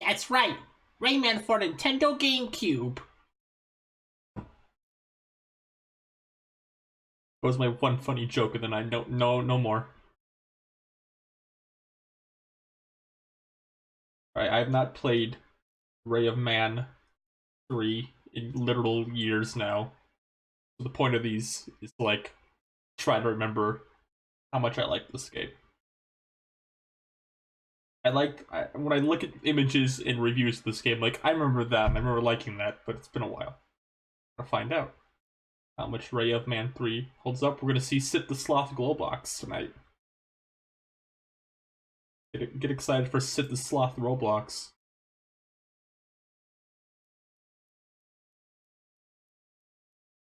That's right, Rayman for Nintendo GameCube. That was my one funny joke, and then I no more. Alright, I have not played Ray of Man 3 in literal years now. So the point of these is to, like, try to remember how much I like this game. When I look at images and reviews of this game, like, I remember that, and I remember liking that, but it's been a while. I'll find out how much Ray of Man 3 holds up. We're gonna see Sid the Sloth Glowbox tonight. Get excited for Sid the Sloth Roblox.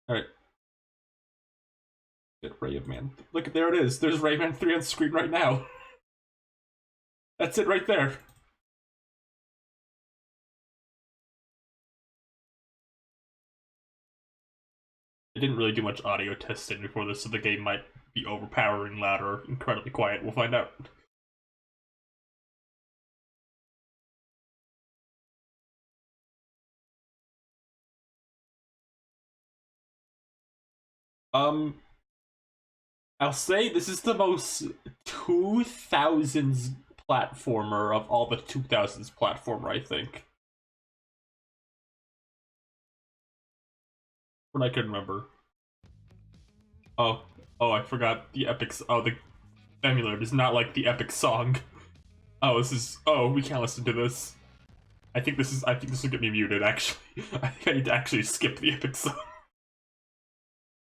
Alright. Get Ray of Man. Look, there it is. There's Rayman 3 on screen right now. That's it right there. I didn't really do much audio testing before this, so the game might be overpowering loud or incredibly quiet. We'll find out. I'll say this is the most 2000s platformer of all the 2000s platformer, I think. What I can remember. Oh, I forgot the epic. Oh, the emulator is not like the epic song. Oh, this is. Oh, we can't listen to this. I think this will get me muted. Actually, I think I need to actually skip the epic song.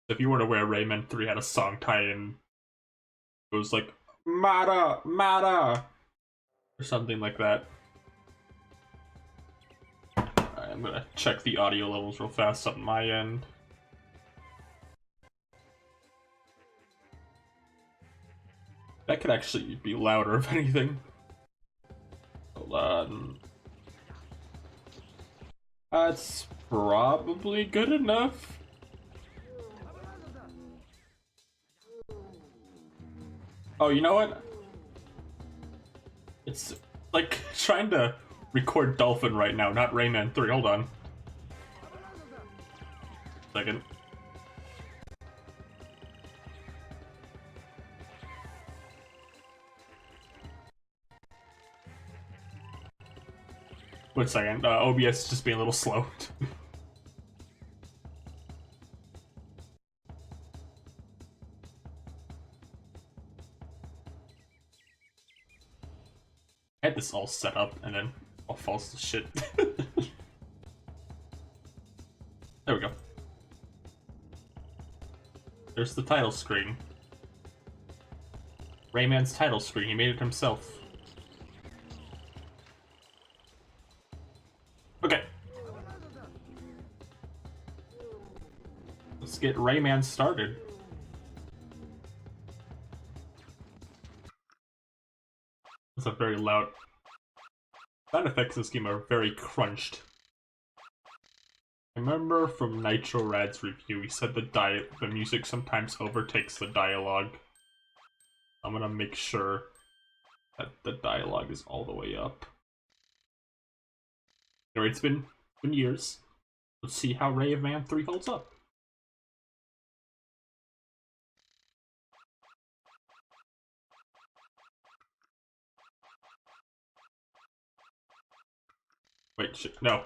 If you weren't aware, Rayman 3 had a song tie-in. It was like Mata Mata or something like that. Alright, I'm gonna check the audio levels real fast on my end. That could actually be louder, if anything. Hold on. That's probably good enough. Oh, you know what? It's like trying to record Dolphin right now, not Rayman 3. Hold on. Second. Wait a second. OBS is just being a little slow. I had this all set up and then all falls to shit. There we go. There's the title screen. Rayman's title screen. He made it himself. Okay. Let's get Rayman started. It's a very loud. Sound effects in this game are very crunched. I remember from Nitro Rad's review, he said the music sometimes overtakes the dialogue. I'm gonna make sure that the dialogue is all the way up. Anyway, it's been years. Let's see how Ray of Man 3 holds up. Wait, shit, no.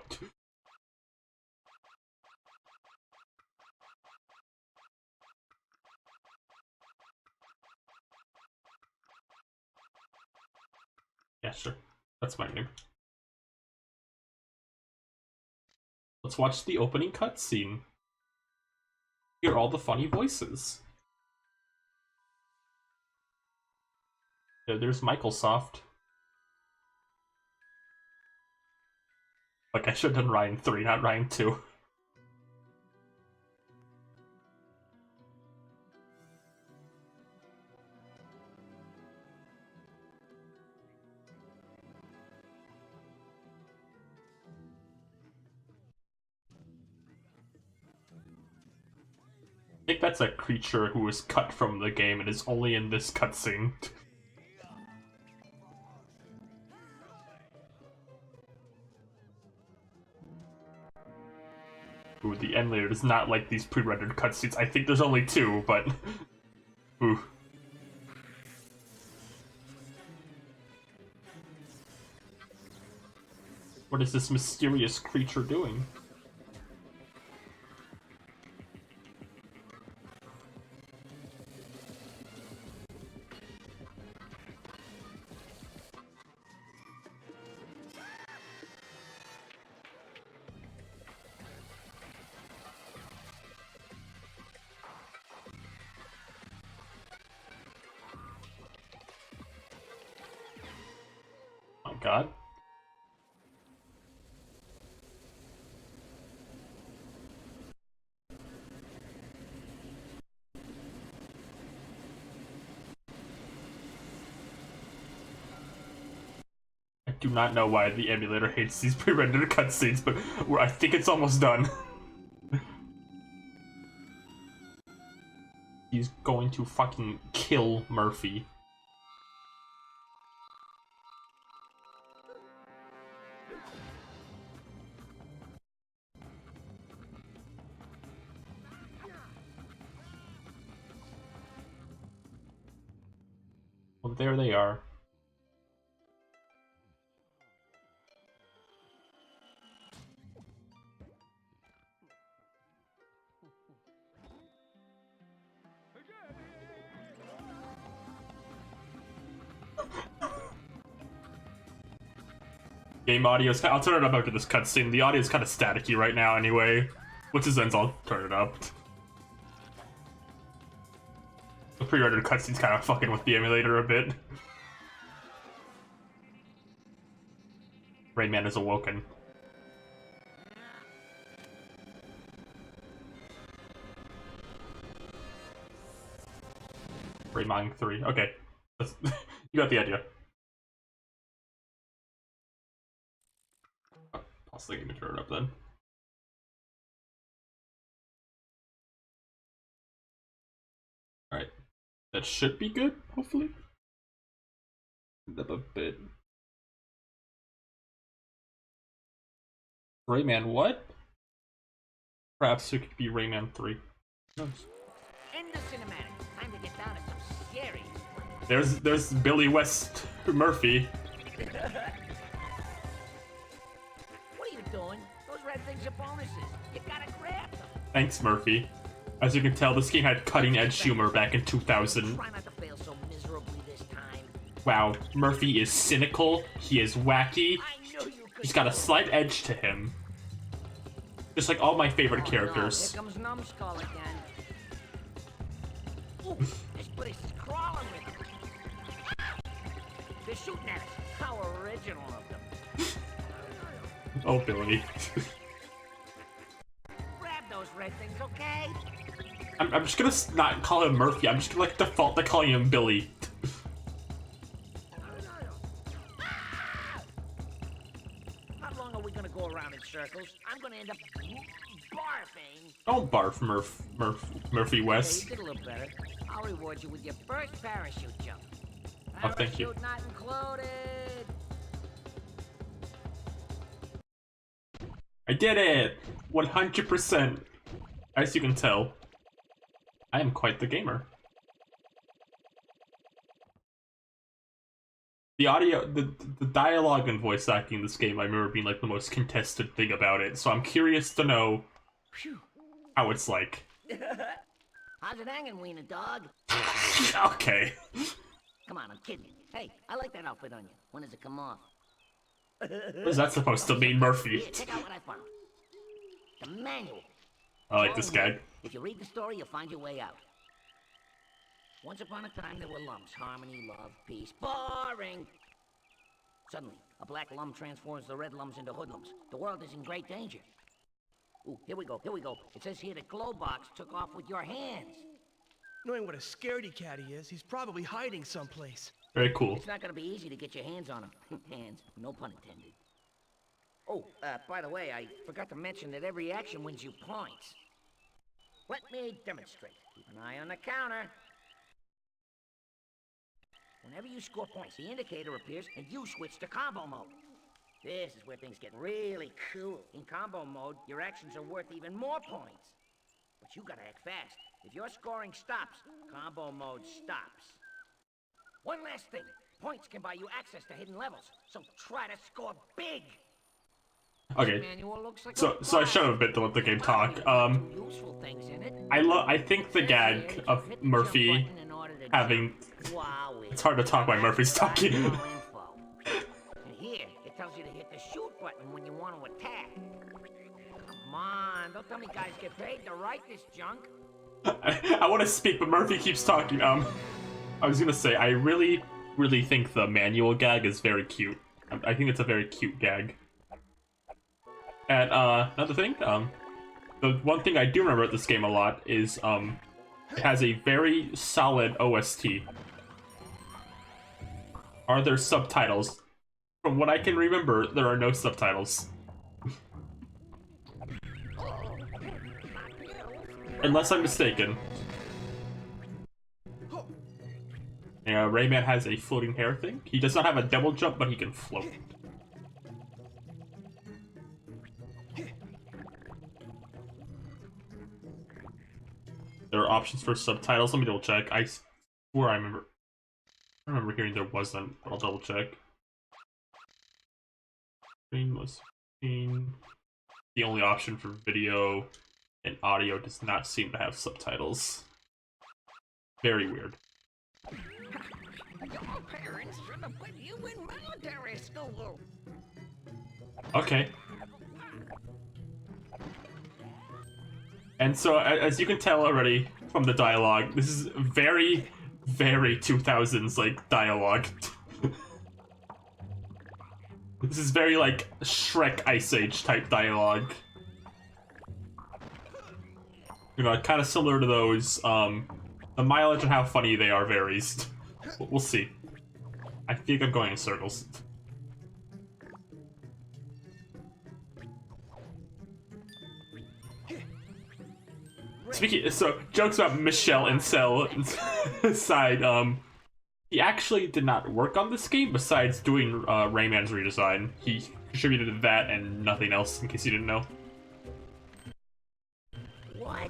Yeah, sure. That's my name. Let's watch the opening cutscene. Hear all the funny voices. Yeah, there's Microsoft. Like, I should have done Ryan 3, not Ryan 2. I think that's a creature who was cut from the game and is only in this cutscene. Ooh, the emulator does not like these pre-rendered cutscenes. I think there's only 2, but... Ooh. What is this mysterious creature doing? My god. I do not know why the emulator hates these pre-rendered cutscenes, but I think it's almost done. He's going to fucking kill Murphy. Well, there they are. Game audio's. I'll turn it up after this cutscene. The audio's kind of staticky right now, anyway. Once it ends, I'll turn it up. The pre-rendered cutscene's kind of fucking with the emulator a bit. Rayman is awoken. Rayman 3. Okay. You got the idea. Pause the game and turn it up then. Alright. That should be good, hopefully. Up a bit. Rayman what? Perhaps it could be Rayman 3. End the cinematic. Time to get down to some serious. There's Billy West Murphy. What are you doing? Those red things are bonuses. You gotta grab them. Thanks, Murphy. As you can tell, this game had cutting-edge humor back in 2000. Try not to fail so miserably this time. Wow, Murphy is cynical, he is wacky, he's got a slight edge to him. Just like all my favorite characters. No. Here comes Numbskull again. Ooh, this place is crawling with them. They're shooting at us. How original of them. Oh, Billy. Grab those red things, okay? I'm just gonna not call him Murphy, I'm just gonna like default to calling him Billy. How long are we gonna go around in circles? I'm gonna end up barfing. Don't barf, Murphy West. Okay, you did a little better. I'll reward you with your first parachute jump. Oh, thank you. Parachute not included. I did it! 100%. As you can tell, I am quite the gamer. The audio, the dialogue and voice acting in this game, I remember being like the most contested thing about it, so I'm curious to know how it's like. How's it hanging, wiener dog? Okay. Come on, I'm kidding. Hey, I like that outfit on you. When does it come off? What is that supposed to mean, Murphy? Here, check out what I found. The manual. I like this guy. If you read the story, you'll find your way out. Once upon a time, there were lumps. Harmony, love, peace. Boring! Suddenly, a black lum transforms the red lums into hoodlums. The world is in great danger. Ooh, here we go, here we go. It says here that Glowbox took off with your hands. Knowing what a scaredy cat he is, he's probably hiding someplace. Very cool. It's not gonna be easy to get your hands on him. Hands, no pun intended. Oh, by the way, I forgot to mention that every action wins you points. Let me demonstrate. Keep an eye on the counter. Whenever you score points, the indicator appears and you switch to combo mode. This is where things get really cool. In combo mode, your actions are worth even more points. But you gotta act fast. If your scoring stops, combo mode stops. One last thing. Points can buy you access to hidden levels, so try to score big. Okay. Manual looks like So I shut up a bit to let the game talk. Useful things in it. I think the gag of Murphy having... It's hard to talk while Murphy's talking. And here, it tells you to hit the shoot button when you want to attack. Come on, don't tell me guys get paid to write this junk. I want to speak, but Murphy keeps talking. I was gonna say, I really think the manual gag is very cute. I think it's a very cute gag. And another thing, the one thing I do remember at this game a lot is it has a very solid OST. Are there subtitles? From what I can remember, there are no subtitles. Unless I'm mistaken. Yeah, Rayman has a floating hair thing. He does not have a double jump, but he can float. There are options for subtitles. Let me double check. I swear I remember hearing there wasn't, but I'll double check. Screen was screen. The only option for video and audio does not seem to have subtitles. Very weird. Your parents should have put you in military school. Okay. And so, as you can tell already from the dialogue, this is very, very 2000s, like, dialogue. This is very, like, Shrek Ice Age type dialogue. You know, kind of similar to those. The mileage and how funny they are varies. We'll see. I think I'm going in circles. Speaking, so jokes about Michelle and Cell aside, he actually did not work on this game besides doing Rayman's redesign. He contributed to that and nothing else, in case you didn't know. What?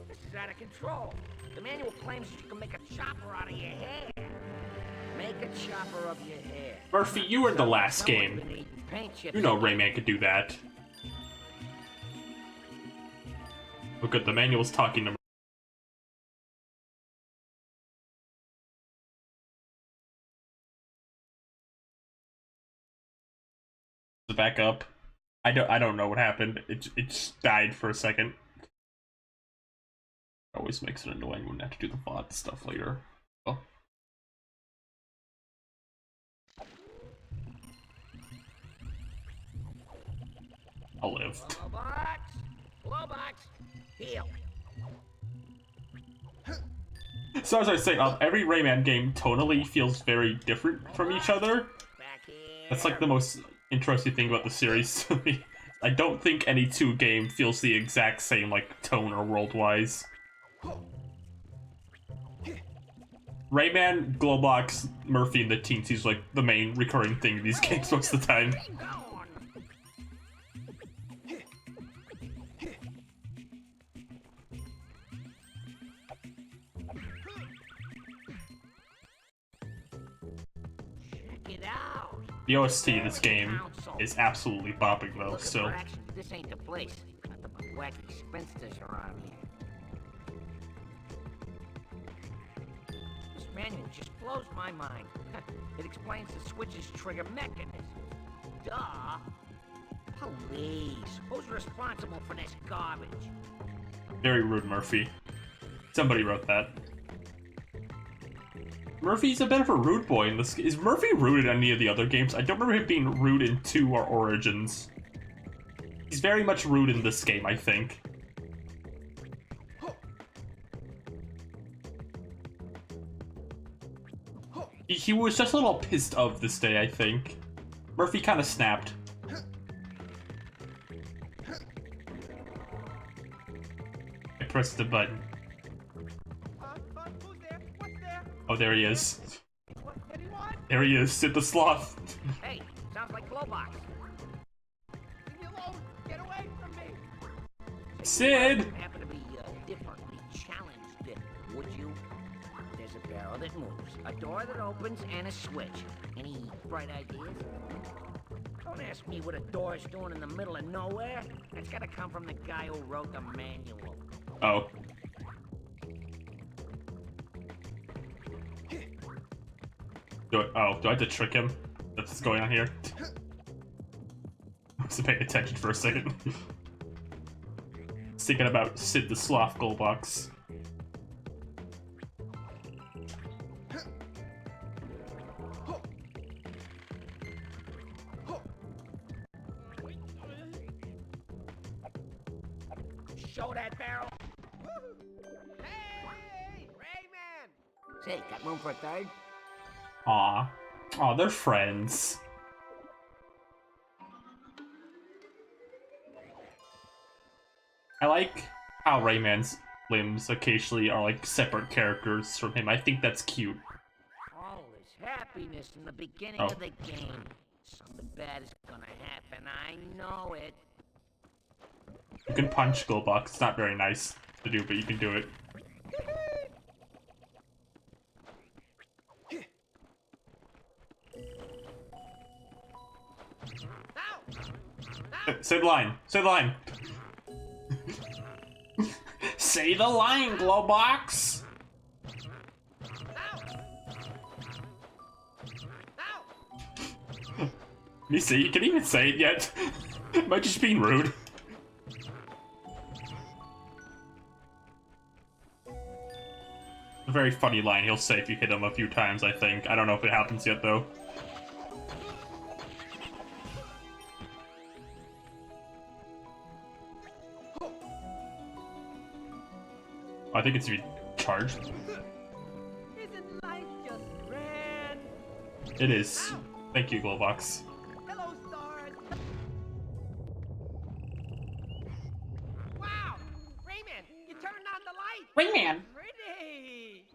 This is out of control. The manual claims you can make a chopper out of your hair. Make a chopper of your hair. Murphy, you were in the last game. You know Rayman could do that. Oh good, the manual's talking to back up. I don't know what happened. It just died for a second. Always makes it annoying when I have to do the VOD stuff later. Oh. I'll live. Blowbox, heal. So as I was saying, every Rayman game tonally feels very different from each other. That's like the most interesting thing about the series to me. I don't think any two game feels the exact same like tone or world-wise. Rayman, Glowbox, Murphy, and the Teensies like the main recurring thing in these games most of the time. The OST in this game is absolutely bopping though, still. This ain't the place. Not the wacky spinsters around here. This manual just blows my mind. It explains the switch's trigger mechanism. Duh. Police. Who's responsible for this garbage? Very rude, Murphy. Somebody wrote that. Murphy's a bit of a rude boy in this. Is Murphy rude in any of the other games? I don't remember him being rude in 2 or Origins. He's very much rude in this game, I think. He was just a little pissed off this day, I think. Murphy kind of snapped. I pressed the button. Oh, there he is. There he is, Sid the Sloth. Hey, sounds like Glowbox. Sid! Happen to be differently challenged, would you? There's a barrel that moves, a door that opens, and a switch. Any bright ideas? Don't ask me what a door's doing in the middle of nowhere. That's gotta come from the guy who wrote the manual. Oh. Do I have to trick him? That's what's going on here? I wasn't paying attention for a second. Thinking about Sid the Sloth gold box. Show that barrel. Hey, Rayman! Say, got room for a third? Aw. Aw, they're friends. I like how Rayman's limbs occasionally are like separate characters from him. I think that's cute. All this happiness in the beginning Oh. of the game. Something bad is gonna happen, I know it. You can punch Goldbox. It's not very nice to do, but you can do it. Say the line. Say the line. Say the line, Glowbox. You see, you can even say it yet. Am I just being rude? A very funny line he'll say if you hit him a few times, I think. I don't know if it happens yet, though. I think it's to be charged. Isn't life just grand? It is. Thank you, Glowbox. Hello, stars. Wow, Rayman, you turned on the light. Rayman! Pretty.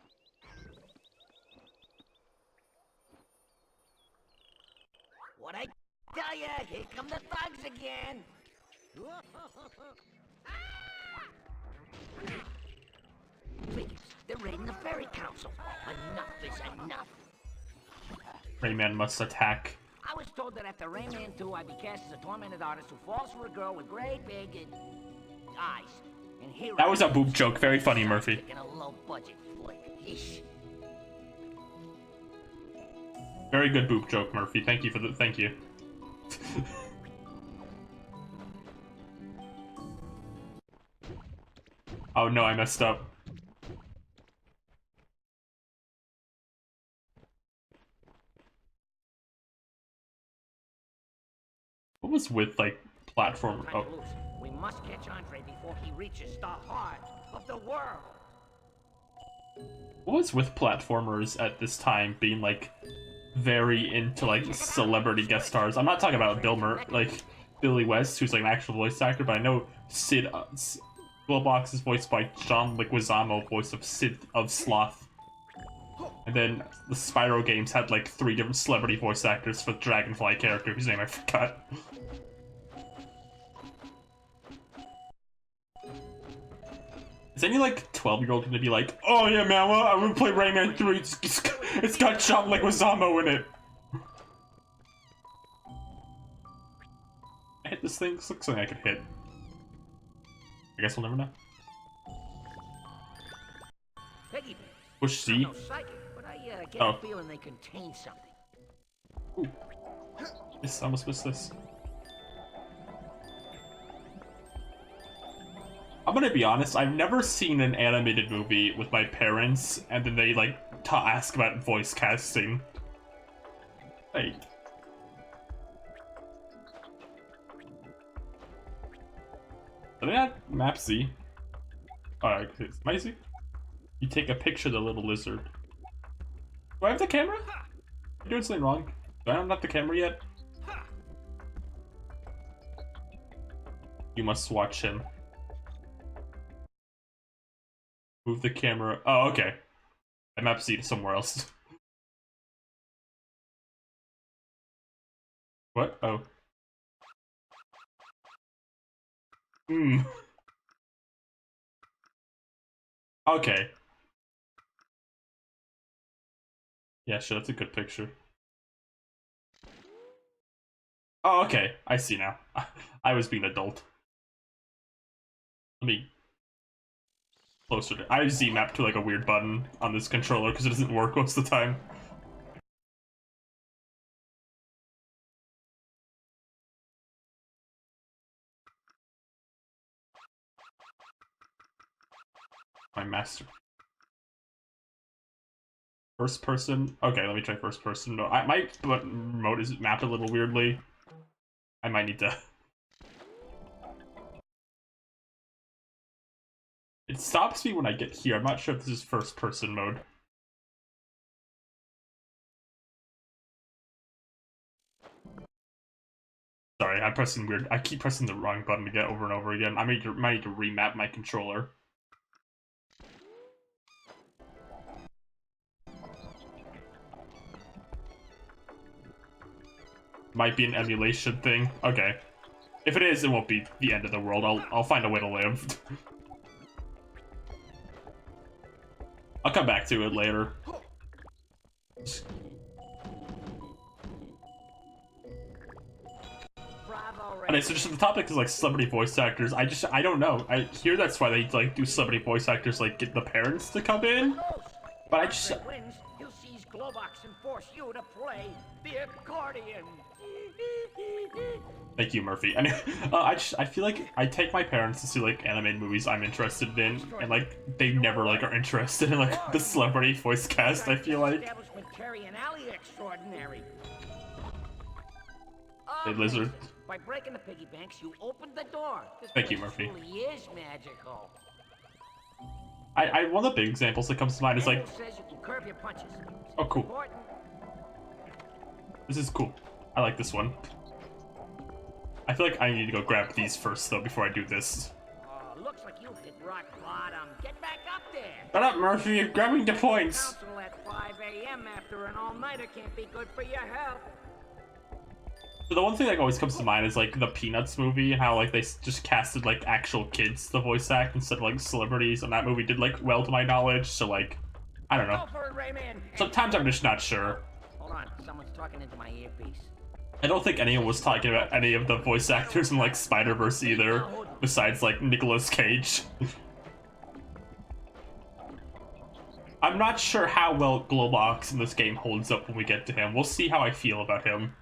What I tell ya, here come the thugs again. Figures, they're raiding the Fairy Council. Enough is enough. Rayman must attack. I was told that after Rayman 2, I'd be cast as a tormented artist who falls for a girl with great big eyes. And here That I was a am, boob joke. Very funny, Murphy. in a low-budget flick. Yeesh. Very good boob joke, Murphy. Thank you for the. Thank you. Oh no, I messed up. What was with like platform? Time Oh, to lose. We must catch Andre before he reaches the heart of the world. what was with platformers at this time being like very into like celebrity guest stars? I'm not talking about like Billy West, who's like an actual voice actor, but I know Sid. Glowbox is voiced by John Leguizamo, voice of Sid of Sloth. And then the Spyro games had like 3 different celebrity voice actors for the Dragonfly character, whose name I forgot. Is any like 12-year-old gonna be like, oh yeah man, well, I wanna play Rayman 3, it's got John Leguizamo in it. I hit this thing, this looks like I could hit. I guess we'll never know. Piggy Push I'm Z. no psychic, but I get Oh. a feeling they contain something. Ooh. Yes, I almost missed this. I'm gonna be honest, I've never seen an animated movie with my parents and then they like ask about voice casting. Hey. Are they not map Z? Alright, it's my Z? You take a picture of the little lizard. Do I have the camera? Am I doing something wrong? Do I not have the camera yet? You must watch him. Move the camera. Oh, okay. I map Z to somewhere else. What? Oh. Hmm. Okay. Yeah, sure, that's a good picture. Oh, okay. I see now. I was being adult. Let me closer to. I Z map to like a weird button on this controller because it doesn't work most of the time. My master. First person. Okay, let me try first person. No, my remote is mapped a little weirdly. I might need to. It stops me when I get here. I'm not sure if this is first person mode. Sorry, I'm pressing weird. I keep pressing the wrong button to get over and over again. I might need to remap my controller. Might be an emulation thing. Okay. If it is, it won't be the end of the world. I'll find a way to live. I'll come back to it later. Okay, so just the topic is like celebrity voice actors. I don't know. I hear that's why they like do celebrity voice actors, like get the parents to come in. But I just. Wins, he'll seize Globox and force you to play the accordion. Thank you, Murphy. And I feel like I take my parents to see like animated movies I'm interested in, and like they never like are interested in like the celebrity voice cast. I feel like. Hey, lizard. By breaking the piggy banks, you opened the door. This Thank you, place Murphy. Truly is magical. One of the big examples that comes to mind is like. Says you can curve your punches. Oh, cool. Important. This is cool. I like this one. I feel like I need to go grab these first though before I do this. Oh, looks like you hit rock bottom. Get back up there. Shut up, Murphy! You're grabbing the points. Council at 5 a.m. after an all-nighter can't be good for your health. So the one thing that always comes to mind is like the Peanuts movie, and how like they just casted like actual kids to voice act instead of like celebrities, and that movie did like well to my knowledge. So like, I don't know. Go for it, Rayman. Sometimes I'm just not sure. Hold on, someone's talking into my earpiece. I don't think anyone was talking about any of the voice actors in like Spider-Verse either, besides like Nicolas Cage. I'm not sure how well Globox in this game holds up when we get to him. We'll see how I feel about him.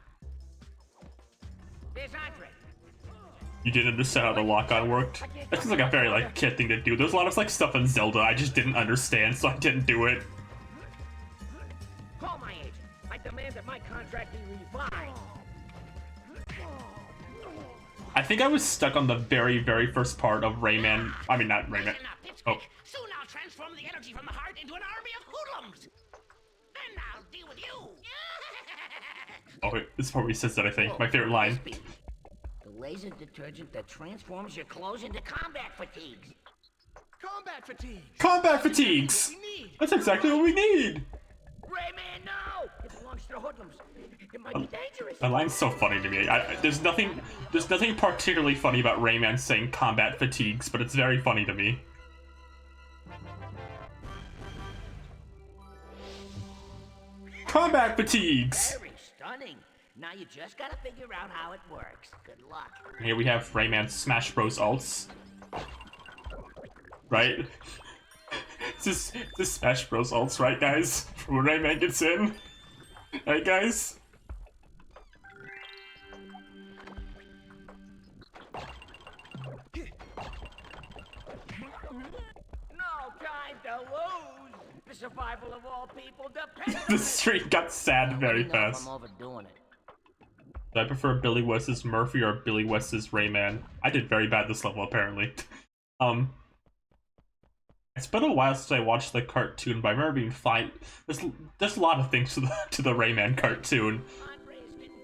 There's Andre. You didn't understand how the lock-on worked? That seems like a very like kid thing to do. There's a lot of like stuff in Zelda I just didn't understand, so I didn't do it. Call my agent. I demand that my contract be revised. I think I was stuck on the very, very first part of Rayman. I mean, not Rayman. Oh. Soon I'll transform the energy from the heart into an army of hoodlums. Then I'll deal with you. Oh, wait, this is part where he says that, I think. My favorite line. The laser detergent that transforms your clothes into combat fatigues. Combat fatigue. Combat fatigues! That's exactly what we need! Rayman, no! It belongs to the hoodlums. It might be dangerous. That line's so funny to me. There's nothing particularly funny about Rayman saying combat fatigues, but it's very funny to me. Combat fatigues! Very stunning. Now you just gotta figure out how it works. Good luck. Here we have Rayman's Smash Bros. Alts. Right? This Smash Bros. Alts, right, guys? When Rayman gets in. Right, guys? No time to lose. The survival of all people depends The stream got sad very fast. I'm overdoing it. Do I prefer Billy West's Murphy or Billy West's Rayman? I did very bad this level, apparently. It's been a while since I watched the cartoon, but I remember being fine. There's a lot of things to the Rayman cartoon,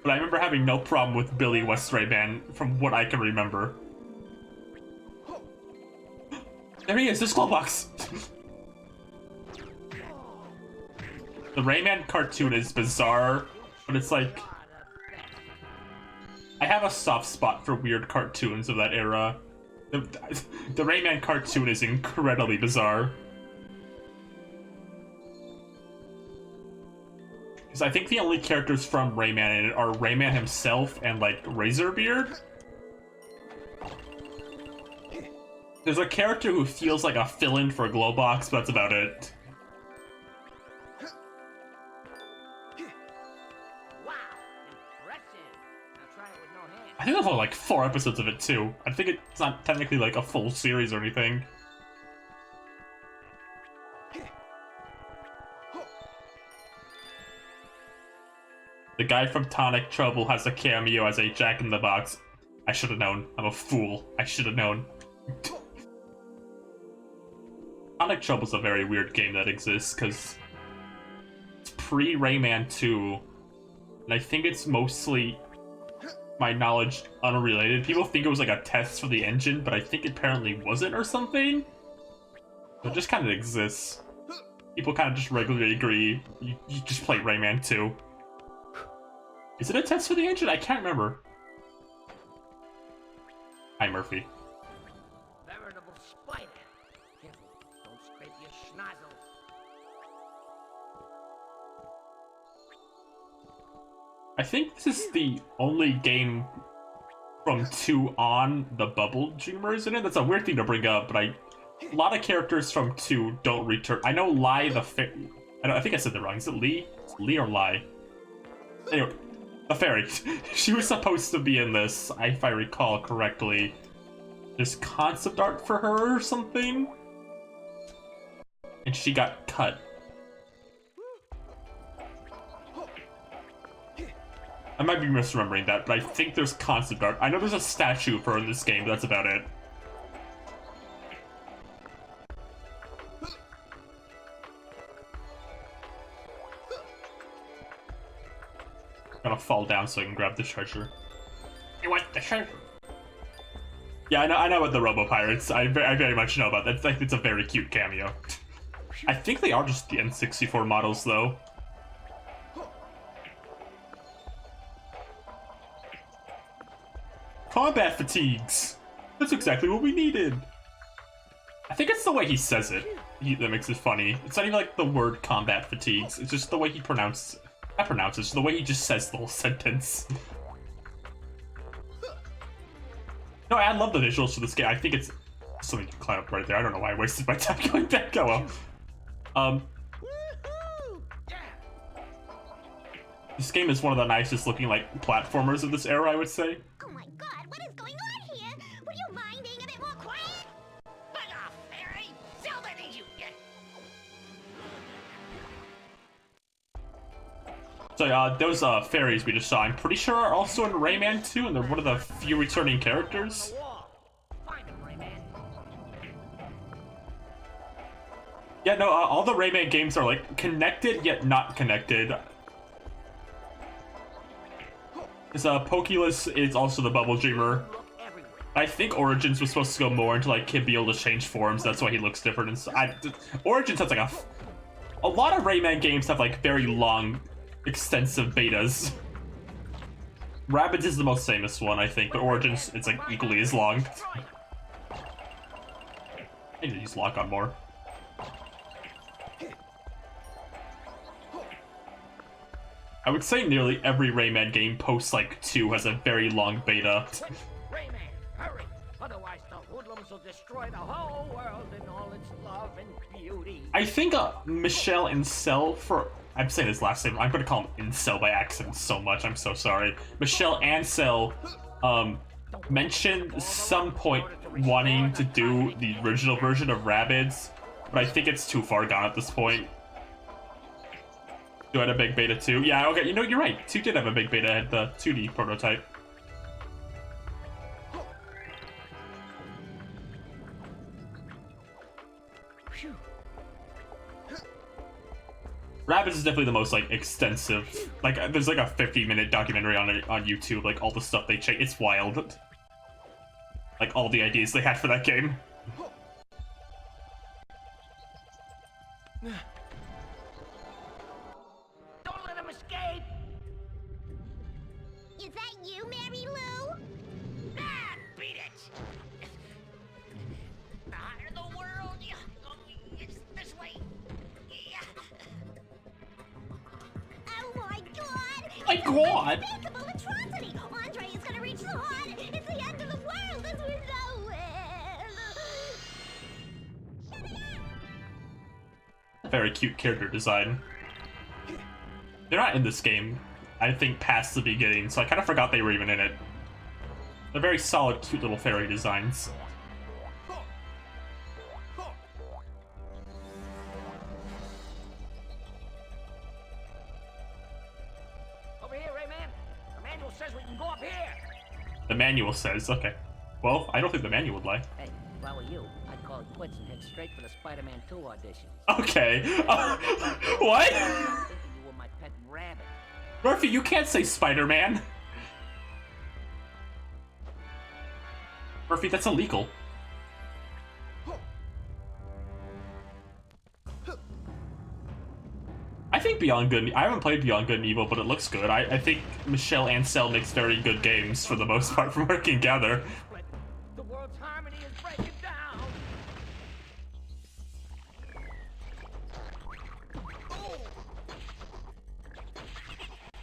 but I remember having no problem with Billy West's Rayman from what I can remember. There he is, this Globox! The Rayman cartoon is bizarre, but it's like... I have a soft spot for weird cartoons of that era. The Rayman cartoon is incredibly bizarre. Because I think the only characters from Rayman in it are Rayman himself and, like, Razorbeard. There's a character who feels like a fill-in for Glowbox, but that's about it. Wow, impressive. Now try it with no hands. I think there's only like 4 episodes of it too. I think it's not technically like a full series or anything. The guy from Tonic Trouble has a cameo as a Jack-in-the-Box. I should have known. I'm a fool. I should have known. Tonic Trouble's a very weird game that exists because it's pre-Rayman 2, and I think it's mostly, my knowledge, unrelated. People think it was like a test for the engine, but I think it apparently wasn't or something. So it just kind of exists. People kind of just regularly agree you just play Rayman 2. Is it a test for the engine? I can't remember. Hi, Murphy. Veritable spider. Careful, don't scrape your schnozzle. I think this is the only game from 2 on the Bubble Dreamers in it. That's a weird thing to bring up, but a lot of characters from 2 don't return. I know Lai the fairy. I think I said that wrong. Is it Lee? It's Lee or Lai? Anyway, the fairy. She was supposed to be in this, if I recall correctly. There's concept art for her or something, and she got cut. I might be misremembering that, but I think there's concept art. I know there's a statue of her in this game, but that's about it. I'm gonna fall down so I can grab the treasure. You want the treasure? Yeah, I know about the Robo Pirates. I very much know about that. Like, it's a very cute cameo. I think they are just the N64 models, though. Combat fatigues! That's exactly what we needed! I think it's the way he says it that makes it funny. It's not even like the word combat fatigues, it's just the way he pronounces it. Not pronounces, it's the way he just says the whole sentence. No, I love the visuals for this game. I think it's something to climb up right there. I don't know why I wasted my time going back. Oh well. This game is one of the nicest looking like platformers of this era, I would say. Oh my god, what is going on here? Would you mind being a bit more quiet? Bug off, fairy! Zelda needs you! So those fairies we just saw, I'm pretty sure are also in Rayman 2, and they're one of the few returning characters. Find him, Rayman. Yeah, no, all the Rayman games are like connected yet not connected. Because Pokéless is also the Bubble Dreamer. Look everywhere. I think Origins was supposed to go more into like kid be able to change forms. That's why he looks different. And Origins has like a lot of Rayman games have like very long, extensive betas. Rabbids is the most famous one, I think, but Origins it's like equally as long. I need to use lock on more. I would say nearly every Rayman game post like 2 has a very long beta. Rayman, hurry! Otherwise the hoodlums will destroy the whole world in all its love and beauty. I think Michelle Incel for I'm saying his last name. I'm gonna call him Incel by accident so much. I'm so sorry. Michelle Ancel mentioned some point wanting to do the original version of Rabbids, but I think it's too far gone at this point. 2 had a big beta too. Yeah, okay, you know, you're right. 2 did have a big beta at the 2D prototype. Rabbids is definitely the most like extensive. Like, there's like a 50-minute documentary on it on YouTube. Like all the stuff they change, it's wild. Like all the ideas they had for that game. Don't let him escape! Is that you, Mary Lou? Ah, beat it! Not in the world! Yeah. It's this way! Yeah. Oh my my god! Unspeakable atrocity! Andre is gonna reach the heart! It's the end of the world as we know it! Shut it up! Very cute character design. They're not in this game, I think, past the beginning, so I kind of forgot they were even in it. They're very solid, cute little fairy designs. Over here, Rayman. The manual says we can go up here. The manual says, okay. Well, I don't think the manual would lie. Hey, if I were you, I'd call it quits and head straight for the Spider-Man 2 audition. Okay. What? I'm thinking you were my pet rabbit. Murphy, you can't say Spider-Man. Murphy, that's illegal. I think Beyond Good. I haven't played Beyond Good and Evil, but it looks good. I think Michelle Ancel makes very good games for the most part from working together. The world's harmony is breaking down.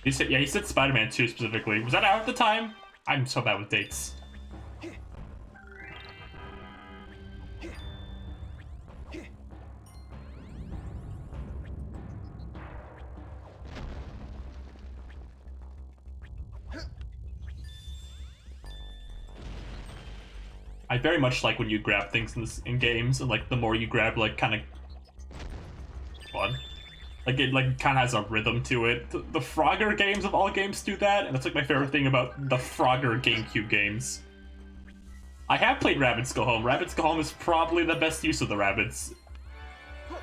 He said Spider-Man 2 specifically. Was that out at the time? I'm so bad with dates. I very much like when you grab things in games, and like the more you grab, like kind of fun. Like it like kind of has a rhythm to it. The Frogger games of all games do that, and that's like my favorite thing about the Frogger GameCube games. I have played Rabbids Go Home. Rabbids Go Home is probably the best use of the Rabbids,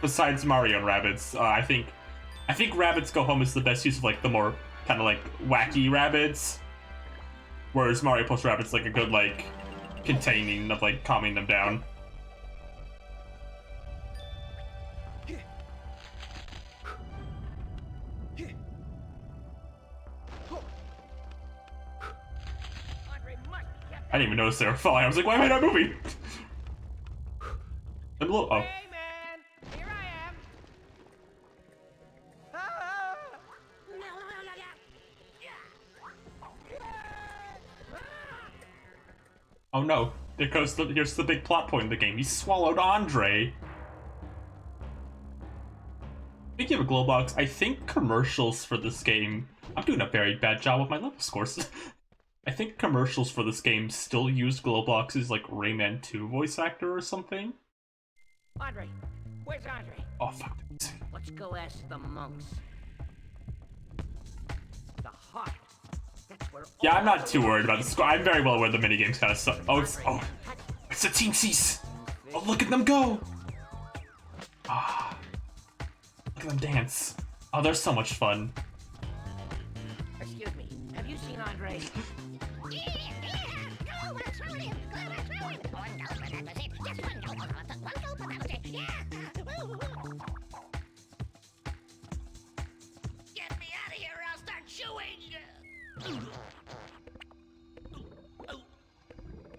besides Mario and Rabbids. I think Rabbids Go Home is the best use of like the more kind of like wacky Rabbids, whereas Mario plus Rabbids like a good like containing of like calming them down. I didn't even notice they were falling. I was like, why am I not moving? I'm a little, oh. Rayman, here I am. Ah! Oh no. Here's the big plot point of the game. He swallowed Andre. Speaking of Glow Box, I think commercials for this game... I'm doing a very bad job with my level scores. I think commercials for this game still use Glowbox's like Rayman 2 voice actor or something. Andre, where's Andre? Oh fuck. Let's go ask the monks. The heart. That's where. Yeah, I'm not too worried about the score. I'm very well aware the minigames kind of suck. Oh, it's the teensies. Oh, look at them go. Ah, look at them dance. Oh, they're so much fun. Excuse me. Have you seen Andre? Get me out of here or I'll start chewing!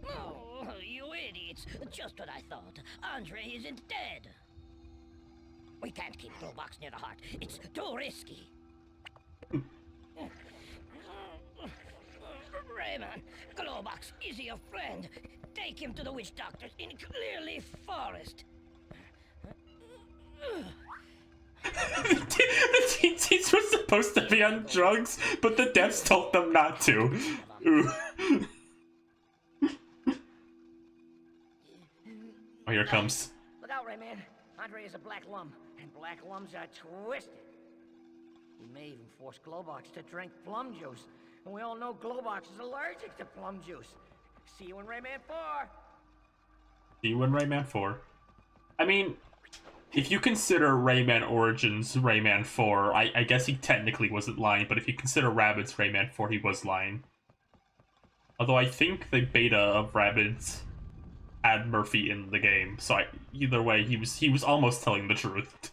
Oh, you idiots. Just what I thought. Andre isn't dead. We can't keep Glowbox near the heart. It's too risky. Rayman, Glowbox, is he a friend? Take him to the witch doctors in Clearleaf Forest. The teensies were supposed to be on drugs, but the devs told them not to. Ooh. Oh, here it comes. Look out, Rayman. Andre is a black lum, and black lums are twisted. He may even force Glowbox to drink plum juice. And we all know Glowbox is allergic to plum juice. See you in Rayman 4. See you in Rayman 4. I mean, if you consider Rayman Origins Rayman 4, I guess he technically wasn't lying, but if you consider Rabbids Rayman 4, he was lying. Although I think the beta of Rabbids had Murphy in the game, so either way, he was almost telling the truth.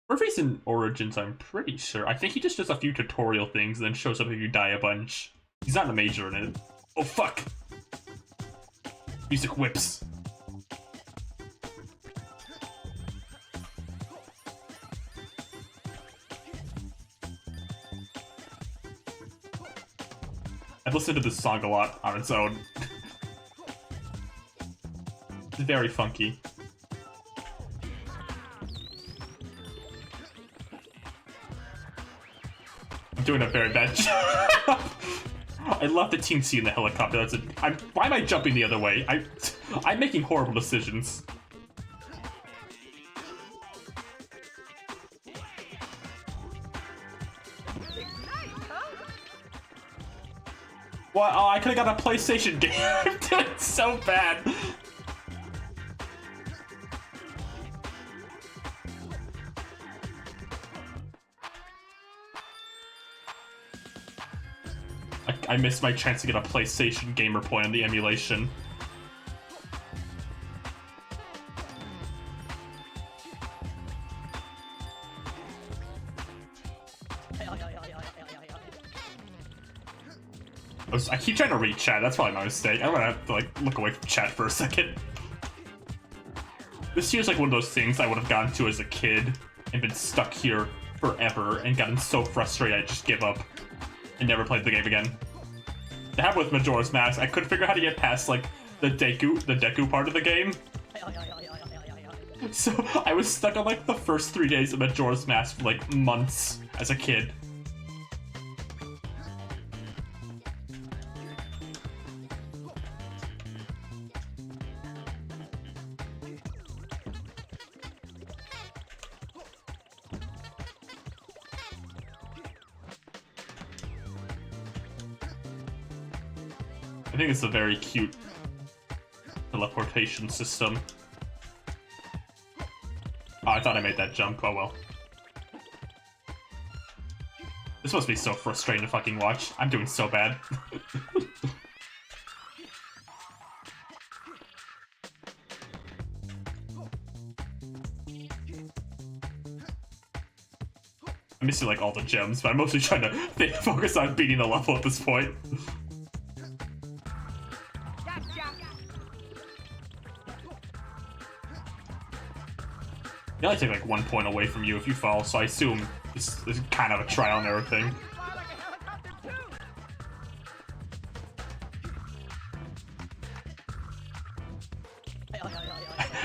Murphy's in Origins, I'm pretty sure. I think he just does a few tutorial things and then shows up if you die a bunch. He's not a major in it. Oh fuck! Music whips. I've listened to this song a lot on its own. It's very funky. I'm doing a very bad job. I love the teensy in the helicopter. That's why am I jumping the other way? I'm making horrible decisions. What? Oh, I could have got a PlayStation game. I'm doing so bad. I missed my chance to get a PlayStation gamer point on the emulation. I keep trying to read chat, that's probably my mistake. I'm gonna have to like look away from chat for a second. This feels like one of those things I would have gotten to as a kid and been stuck here forever and gotten so frustrated I just give up and never played the game again. To have with Majora's Mask, I couldn't figure out how to get past like the Deku part of the game. So I was stuck on like the first 3 days of Majora's Mask for like months as a kid. I think it's a very cute teleportation system. Oh, I thought I made that jump. Oh well. This must be so frustrating to fucking watch. I'm doing so bad. I'm missing like all the gems, but I'm mostly trying to focus on beating the level at this point. They only take like 1 point away from you if you fall, so I assume this is kind of a trial and error thing.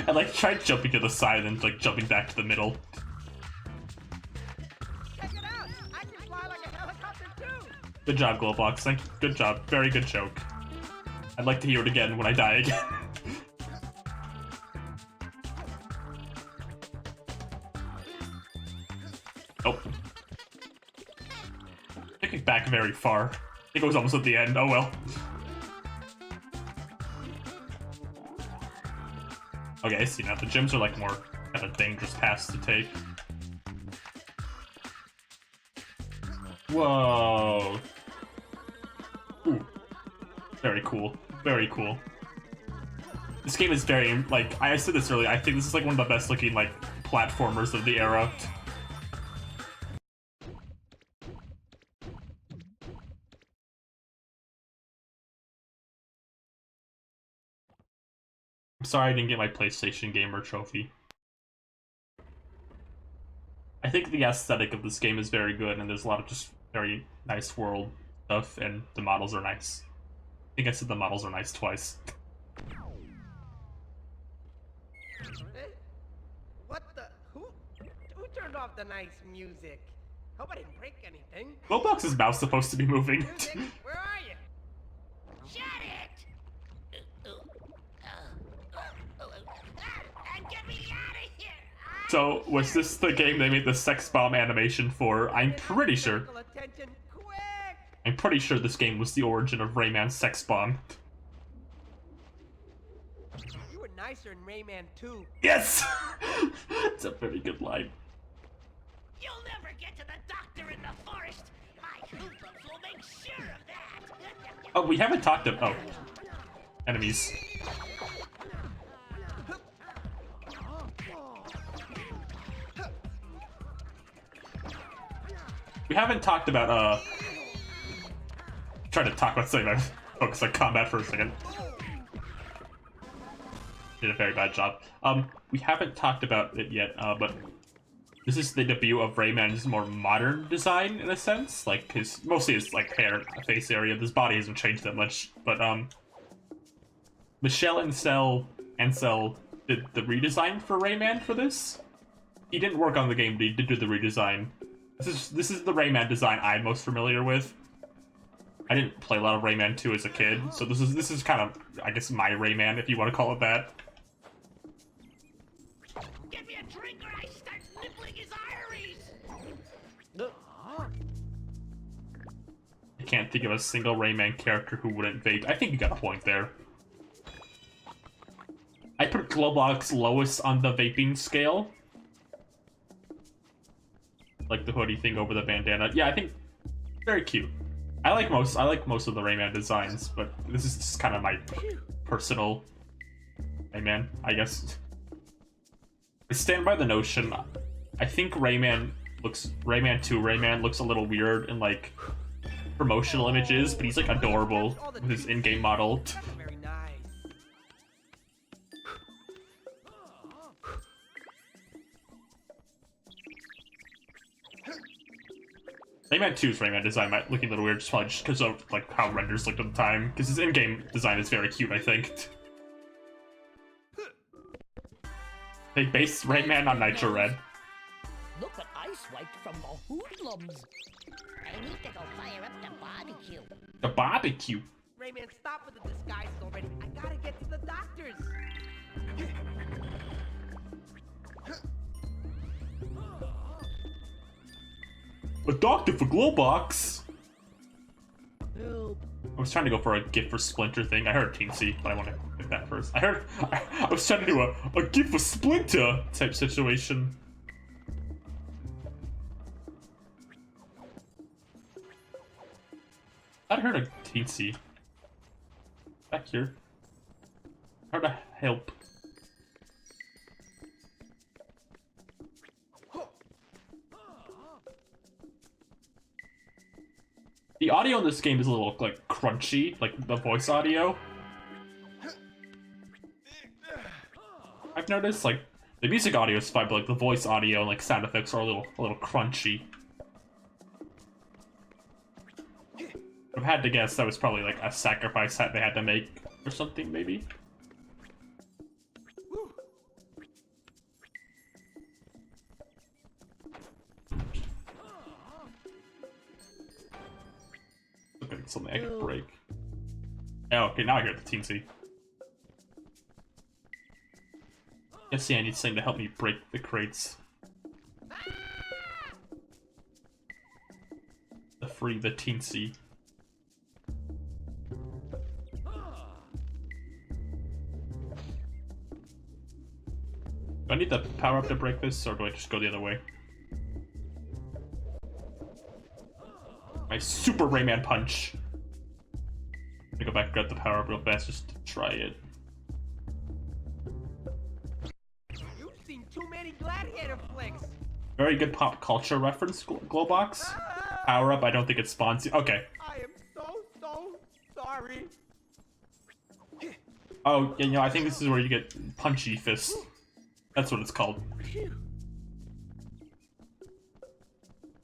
I like tried jumping to the side and then like jumping back to the middle. Good job, Glowbox. Thank you. Good job. Very good joke. I'd like to hear it again when I die again. Nope. Taking back very far. I think it was almost at the end. Oh well. Okay, I see now. The gyms are like more kind of dangerous paths to take. Whoa. Ooh. Very cool. Very cool. This game is very, like, I said this earlier, I think this is like one of the best looking, like, platformers of the era. I'm sorry I didn't get my PlayStation Gamer trophy. I think the aesthetic of this game is very good, and there's a lot of just very nice world stuff, and the models are nice. I think I said the models are nice twice. What the? Who turned off the nice music? Hope I didn't break anything. Glowbox's mouth's supposed to be moving. Music, where are you? Shut it! And get me out of here! So, was this the game they made the sex bomb animation for? I'm pretty sure. Attention, quick! I'm pretty sure this game was the origin of Rayman's sex bomb. You were nicer in Rayman 2. Yes! It's a very good line. You'll never get to the doctor in the forest! My hoodlums will make sure of that! Oh, we haven't talked about... Oh. Enemies. We haven't talked about, trying to talk about something, focus on combat for a second. Did a very bad job. We haven't talked about it yet, but This is the debut of Rayman's more modern design in a sense. Like mostly his like hair, face area. His body hasn't changed that much. But Michel Ancel did the redesign for Rayman for this. He didn't work on the game, but he did do the redesign. This is the Rayman design I'm most familiar with. I didn't play a lot of Rayman 2 as a kid, so this is kind of, I guess, my Rayman, if you want to call it that. Get me a drink or I start nibbling his iris! I can't think of a single Rayman character who wouldn't vape. I think you got a point there. I put Glowbox lowest on the vaping scale. Like the hoodie thing over the bandana. Yeah, I think very cute. I like most of the Rayman designs, but this is just kind of my personal Rayman, I guess. I stand by the notion. I think Rayman 2 Rayman looks a little weird in like promotional images, but he's like adorable with his in-game model. Very nice. Rayman 2's Rayman design might look a little weird, just probably just because of like how renders looked at the time. Because his in-game design is very cute, I think. They based Rayman on Nitro Red. Look what I swiped from the Hoodlums. I need to go fire up the barbecue. The barbecue. Rayman, stop with the disguises already. I gotta get to the doctors. A doctor for Glowbox. Help. I was trying to go for a gift for Splinter thing. I heard Teensy, but I want to get that first. I was trying to do a gift for Splinter type situation. I heard a Teensy. Back here. How to help? The audio in this game is a little, like, crunchy, like the voice audio. I've noticed, like, the music audio is fine, but, like, the voice audio and, like, sound effects are a little crunchy. I've had to guess that was probably, like, a sacrifice that they had to make or something, maybe? Okay, something I can break. Oh, okay, now I hear the teensy. Guess yeah, I need something to help me break the crates. To free the teensy. Do I need the power up to break this, or do I just go the other way? My super Rayman punch. Let me go back and grab the power up real fast just to try it. You've seen too many gladiator flicks. Very good pop culture reference, Glowbox. Power up, I don't think it spawns you. Okay. I am so sorry. Oh, yeah, you know, I think this is where you get punchy fists. That's what it's called.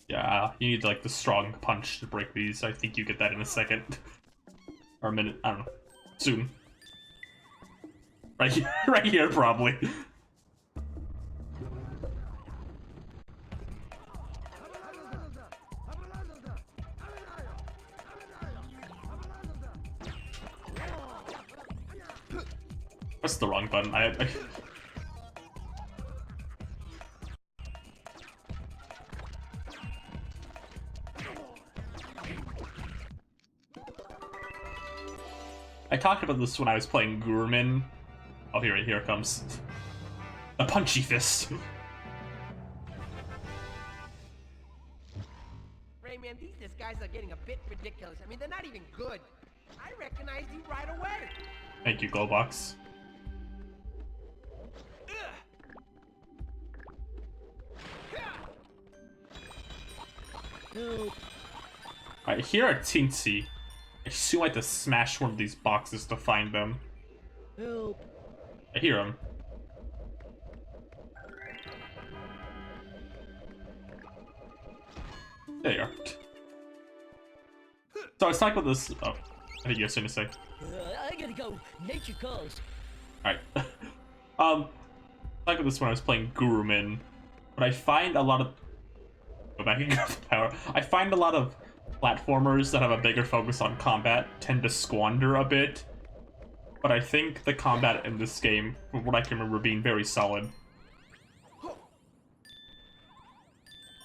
Yeah, you need like the strong punch to break these. I think you get that in a second. Or a minute, I don't know. Soon. Right here, right here probably. That's the wrong button. I talked about this when I was playing Gurman. Oh, here it comes. A punchy fist. Rayman, these disguises are getting a bit ridiculous. I mean, they're not even good. I recognized you right away. Thank you, Glowbox. I hear a teensy. I assume I have to smash one of these boxes to find them. Help. I hear him. There you are. So I was talking about this. Oh, I think you have something to say. I gotta go. Nature calls. Alright. Talking about this when I was playing Gurumin, but I find a lot of. Go back and grab the power. I find a lot of platformers that have a bigger focus on combat tend to squander a bit. But I think the combat in this game, from what I can remember, being very solid. I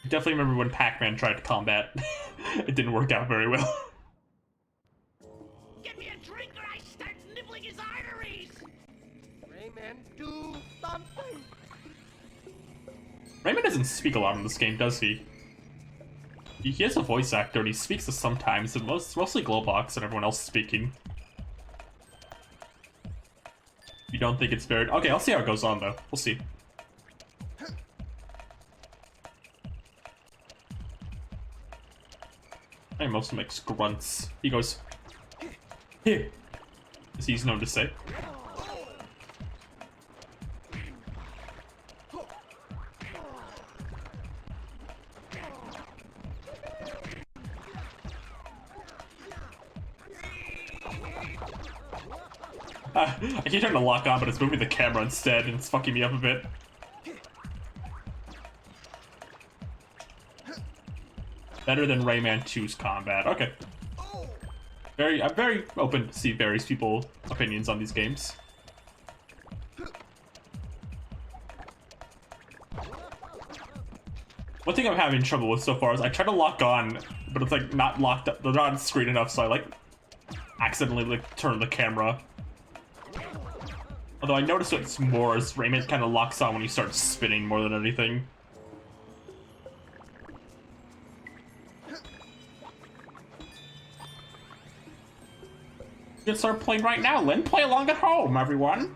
definitely remember when Pac-Man tried to combat. It didn't work out very well. Get me a drink or I start nibbling his arteries! Rayman, do something! Rayman doesn't speak a lot in this game, does he? He has a voice actor and he speaks to sometimes, and mostly Glowbox and everyone else speaking. You don't think it's very... Okay, I'll see how it goes on, though. We'll see. He mostly makes grunts. He goes... Here! As he's known to say. I keep trying to lock on, but it's moving the camera instead, and it's fucking me up a bit. Better than Rayman 2's combat. Okay. I'm very open to see various people's opinions on these games. One thing I'm having trouble with so far is I try to lock on, but it's like not locked up, they're not on screen enough, so I like accidentally like turn the camera. Although I notice it's more as Rayman kind of locks on when he starts spinning more than anything. You can start playing right now, Lynn. Play along at home, everyone.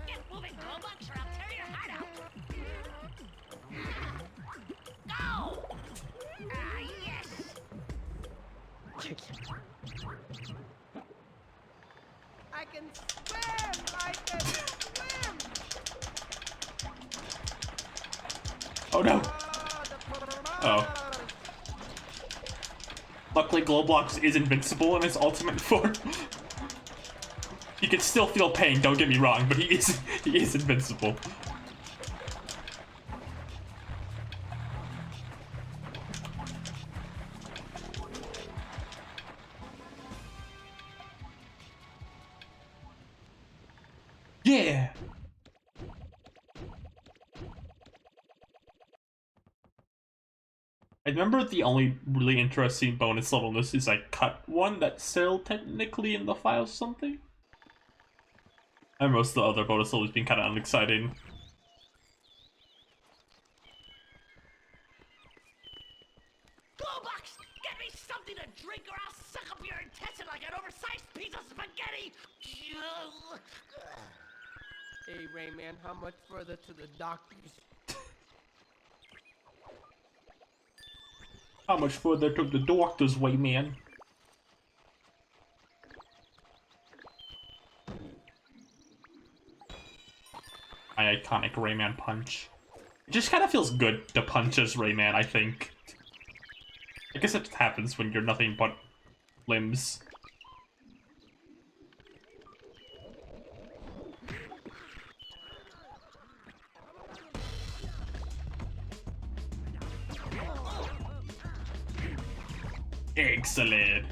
Get moving, Glowbox, or I'll tear your heart out! Go! Ah, yes! I can swim! I can swim! Oh no. Oh. Luckily, Glowbox is invincible in his ultimate form. You can still feel pain, don't get me wrong, but he is invincible. Yeah. I remember the only really interesting bonus level in this is I cut one that's still technically in the file or something. And most of the other bonus levels being kind of unexciting. Glowbox, get me something to drink or I'll suck up your intestine like an oversized piece of spaghetti! Hey, Rayman, how much further to the doctor's? How much further to the doctor's way, man? My iconic Rayman punch. It just kind of feels good to punch as Rayman, I think. I guess it just happens when you're nothing but limbs. Excellent.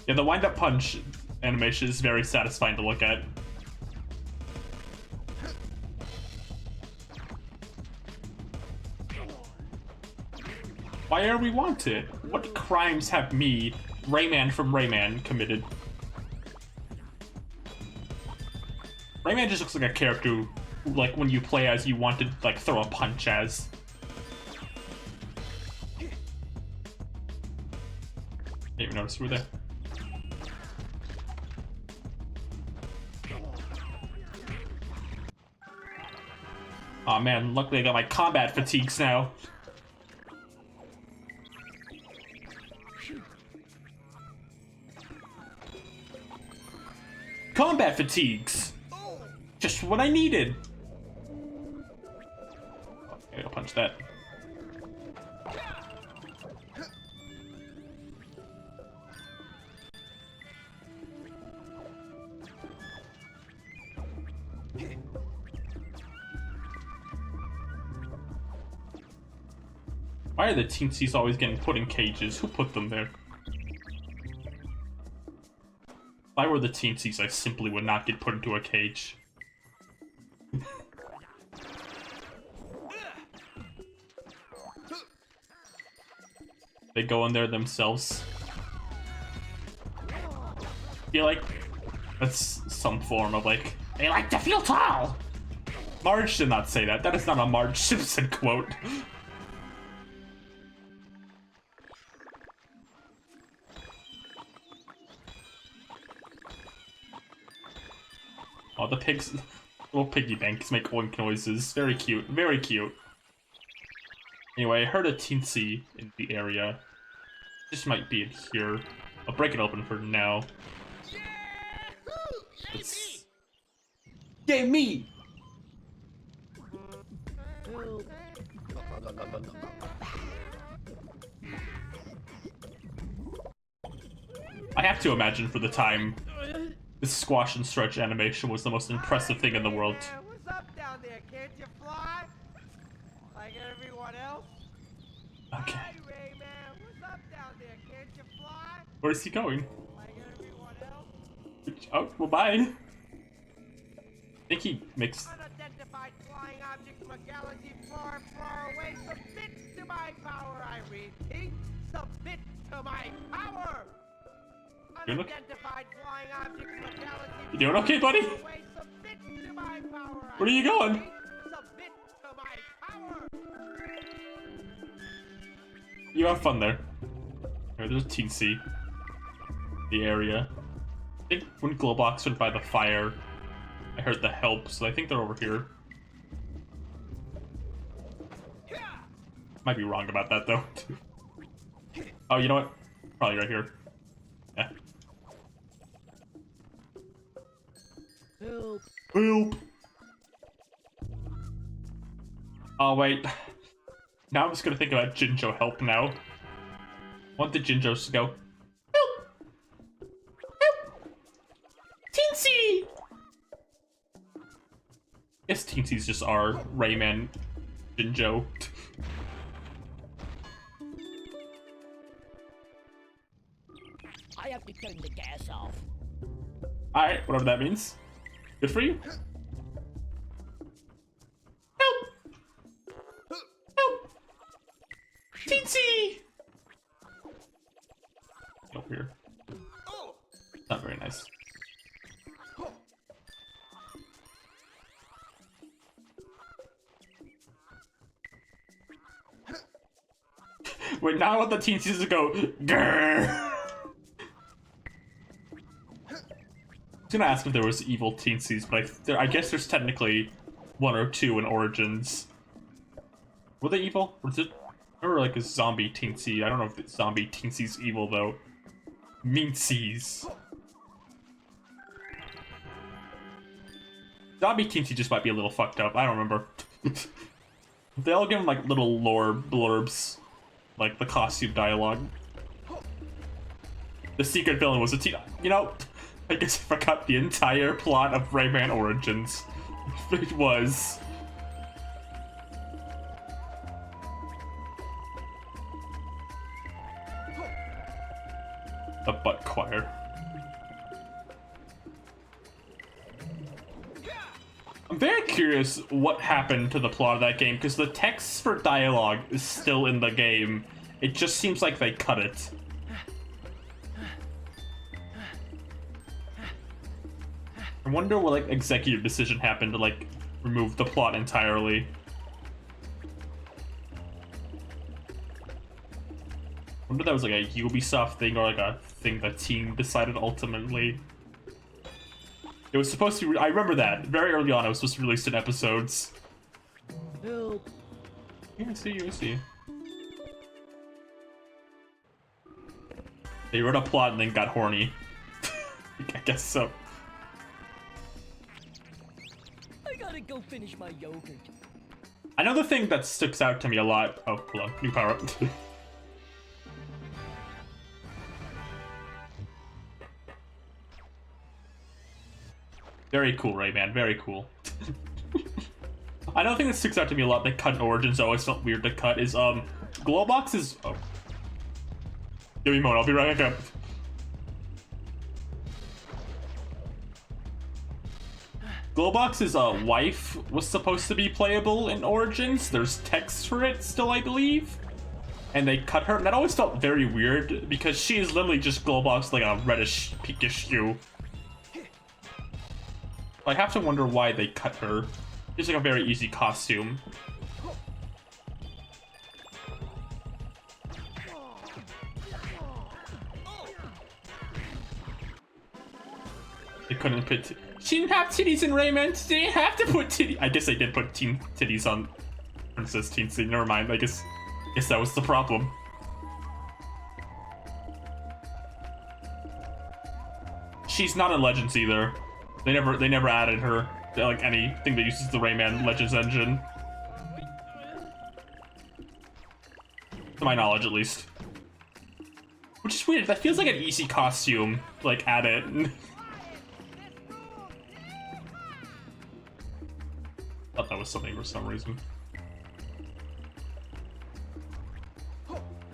Yeah, the wind-up punch animation is very satisfying to look at. Why are we wanted? What crimes have me, Rayman from Rayman, committed? Rayman just looks like a character who, like, when you play as, you want to, like, throw a punch as. Didn't even notice we were there. Aw, man, luckily I got my combat fatigues now. Combat fatigues! Just what I needed! Okay, I'll punch that. Why are the teensies always getting put in cages? Who put them there? If I were the teensies, I simply would not get put into a cage. They go in there themselves. I feel like that's some form of like, they like to feel tall! Marge did not say that. That is not a Marge Simpson quote. Oh, the pigs, little piggy banks make oink noises. Very cute, very cute. Anyway, I heard a teensy in the area. This might be in here. I'll break it open for now. It's... Yay, me! I have to imagine for the time, this squash and stretch animation was the most impressive thing in the world. What's up down there? Can't you fly? Like everyone else? Okay. Hi, Rayman. What's up down there? Can't you fly? Where is he going? Like everyone else? Oh, well, bye. I think he makes... Unidentified flying object from a galaxy far, far away. Submit to my power, I repeat. Submit to my power. Doing okay? Unidentified flying object from a galaxy You doing okay, buddy? far away. Submit to my power. Where are you going? Submit to my power. You have fun there. Alright, there's a teensy. The area. I think when Glowbox went by the fire, I heard the help, so I think they're over here. Might be wrong about that, though. Oh, you know what? Probably right here. Yeah. Help. Help! Oh, wait. Now I'm just gonna think about Jinjo help now. I want the Jinjos to go, help! Help! Teensy! Yes, Teensies just are Rayman Jinjo. I have to turn the gas off. Alright, whatever that means. Good for you. Help! Help! Teensy! Over here. Not very nice. Wait, now I want the teensies to go, grrr! I was gonna ask if there was evil teensies, but I guess there's technically one or two in Origins. Were they evil? Was it? Or like a zombie teensy? I don't know if the zombie teensy's evil though. Meansies. Zombie teensy just might be a little fucked up. I don't remember. They all give him like little lore blurbs, like the costume dialogue. The secret villain was a teen. You know, I guess I forgot the entire plot of Rayman Origins. It was. The butt choir. I'm very curious what happened to the plot of that game, because the text for dialogue is still in the game. It just seems like they cut it. I wonder what like executive decision happened to like remove the plot entirely. I wonder if that was like a Ubisoft thing or like a thing the team decided ultimately. It was supposed to. I remember that very early on. It was supposed to be released in episodes. Help. Yeah, I see. I see. They wrote a plot and then got horny. I guess so. gotta go finish my yogurt. Another thing that sticks out to me a lot. Oh, hold on. New power up. Very cool, Rayman. Very cool. Another thing that sticks out to me a lot that cut in Origins always felt weird to cut is, Glowbox is... Oh. Give me a moment, I'll be right back up. Glowbox's wife was supposed to be playable in Origins. There's text for it still, I believe. And they cut her, and that always felt very weird because she is literally just Glowbox, like a reddish, pinkish hue. I have to wonder why they cut her. It's like a very easy costume. They couldn't put... She didn't have titties in Rayman. They didn't have to put titties. I guess they did put titties on Princess Teensy. Never mind. I guess that was the problem. She's not in Legends either. They never added her to like anything that uses the Rayman Legends engine. To my knowledge, at least. Which is weird. That feels like an easy costume. Like, add it. Thought that was something for some reason.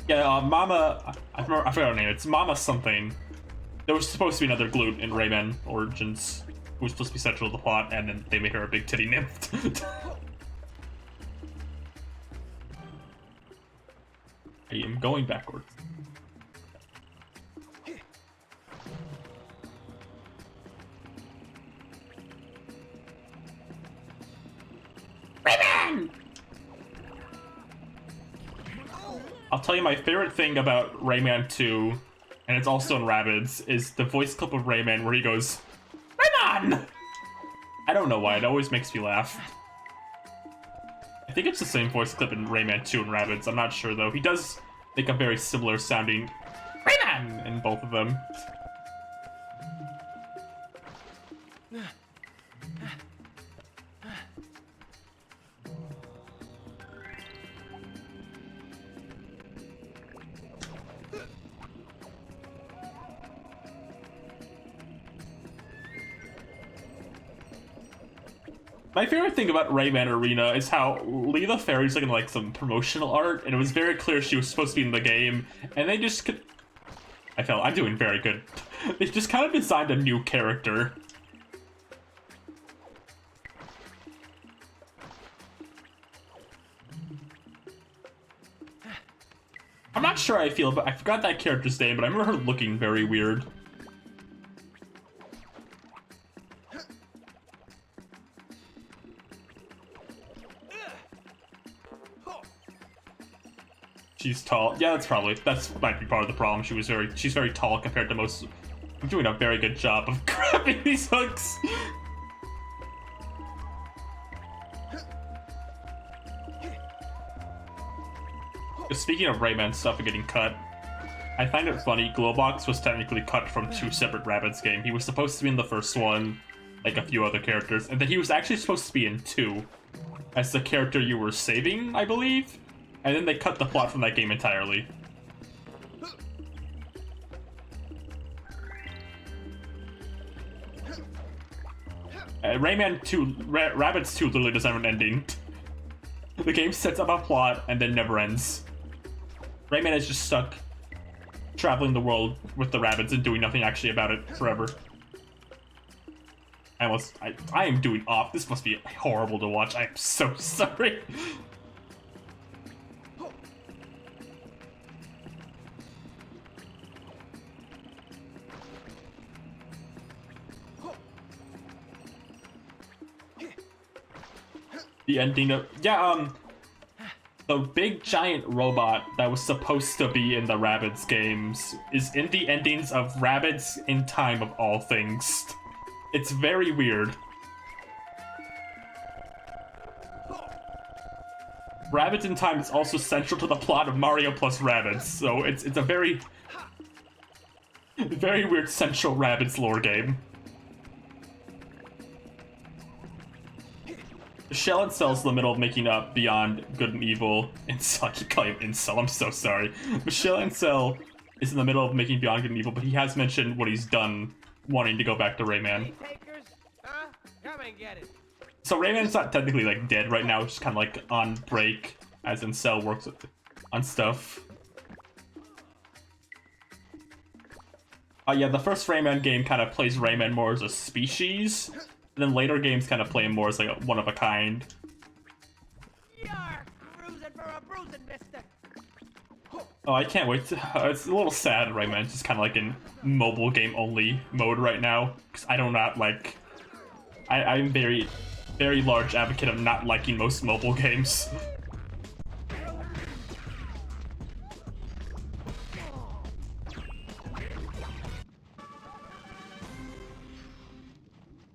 Yeah, Mama... I forgot her name. It's Mama something. There was supposed to be another glute in Rayman Origins who was supposed to be central to the plot, and then they made her a big titty nymph. I am going backwards. Rayman! I'll tell you my favorite thing about Rayman 2, and it's also in Rabbids, is the voice clip of Rayman where he goes, Rayman! I don't know why, it always makes me laugh. I think it's the same voice clip in Rayman 2 and Rabbids, I'm not sure though. He does make a very similar sounding Rayman in both of them. My favorite thing about Rayman Arena is how Leela Fairy's looking like some promotional art, and it was very clear she was supposed to be in the game, and they just I'm doing very good. They just kind of designed a new character. I'm not sure how I feel, but I forgot that character's name, but I remember her looking very weird. She's tall. Yeah, that's might be part of the problem. She's very tall compared to most. I'm doing a very good job of grabbing these hooks. Speaking of Rayman stuff and getting cut, I find it funny. Glowbox was technically cut from 2 separate Rabbids games. He was supposed to be in the first one, like a few other characters, and then he was actually supposed to be in 2 as the character you were saving, I believe. And then they cut the plot from that game entirely. Rayman 2, Rabbids 2 literally doesn't have an ending. The game sets up a plot and then never ends. Rayman is just stuck traveling the world with the Rabbids and doing nothing actually about it forever. I am doing off. This must be horrible to watch. I am so sorry. The ending of the big giant robot that was supposed to be in the Rabbids games is in the endings of Rabbids in Time of all things. It's very weird. Rabbids in Time is also central to the plot of Mario plus Rabbids, so it's a very weird central Rabbids lore game. Michelle and Cell's in the middle of making up Beyond Good and Evil. Incel, I keep calling him Incel, I'm so sorry. Michelle and Cell is in the middle of making Beyond Good and Evil, but he has mentioned what he's done, wanting to go back to Rayman. Takers, huh? Come and get it. So Rayman's not technically like dead right now, it's just kind of like on break as Incel works on stuff. Yeah, the first Rayman game kind of plays Rayman more as a species, and then later games kind of play him more as like a one of a kind. You're cruising for a bruising, mister. Oh, I can't wait. It's a little sad Rayman's just kind of like in mobile game only mode right now, because I do not like. I'm very large advocate of not liking most mobile games.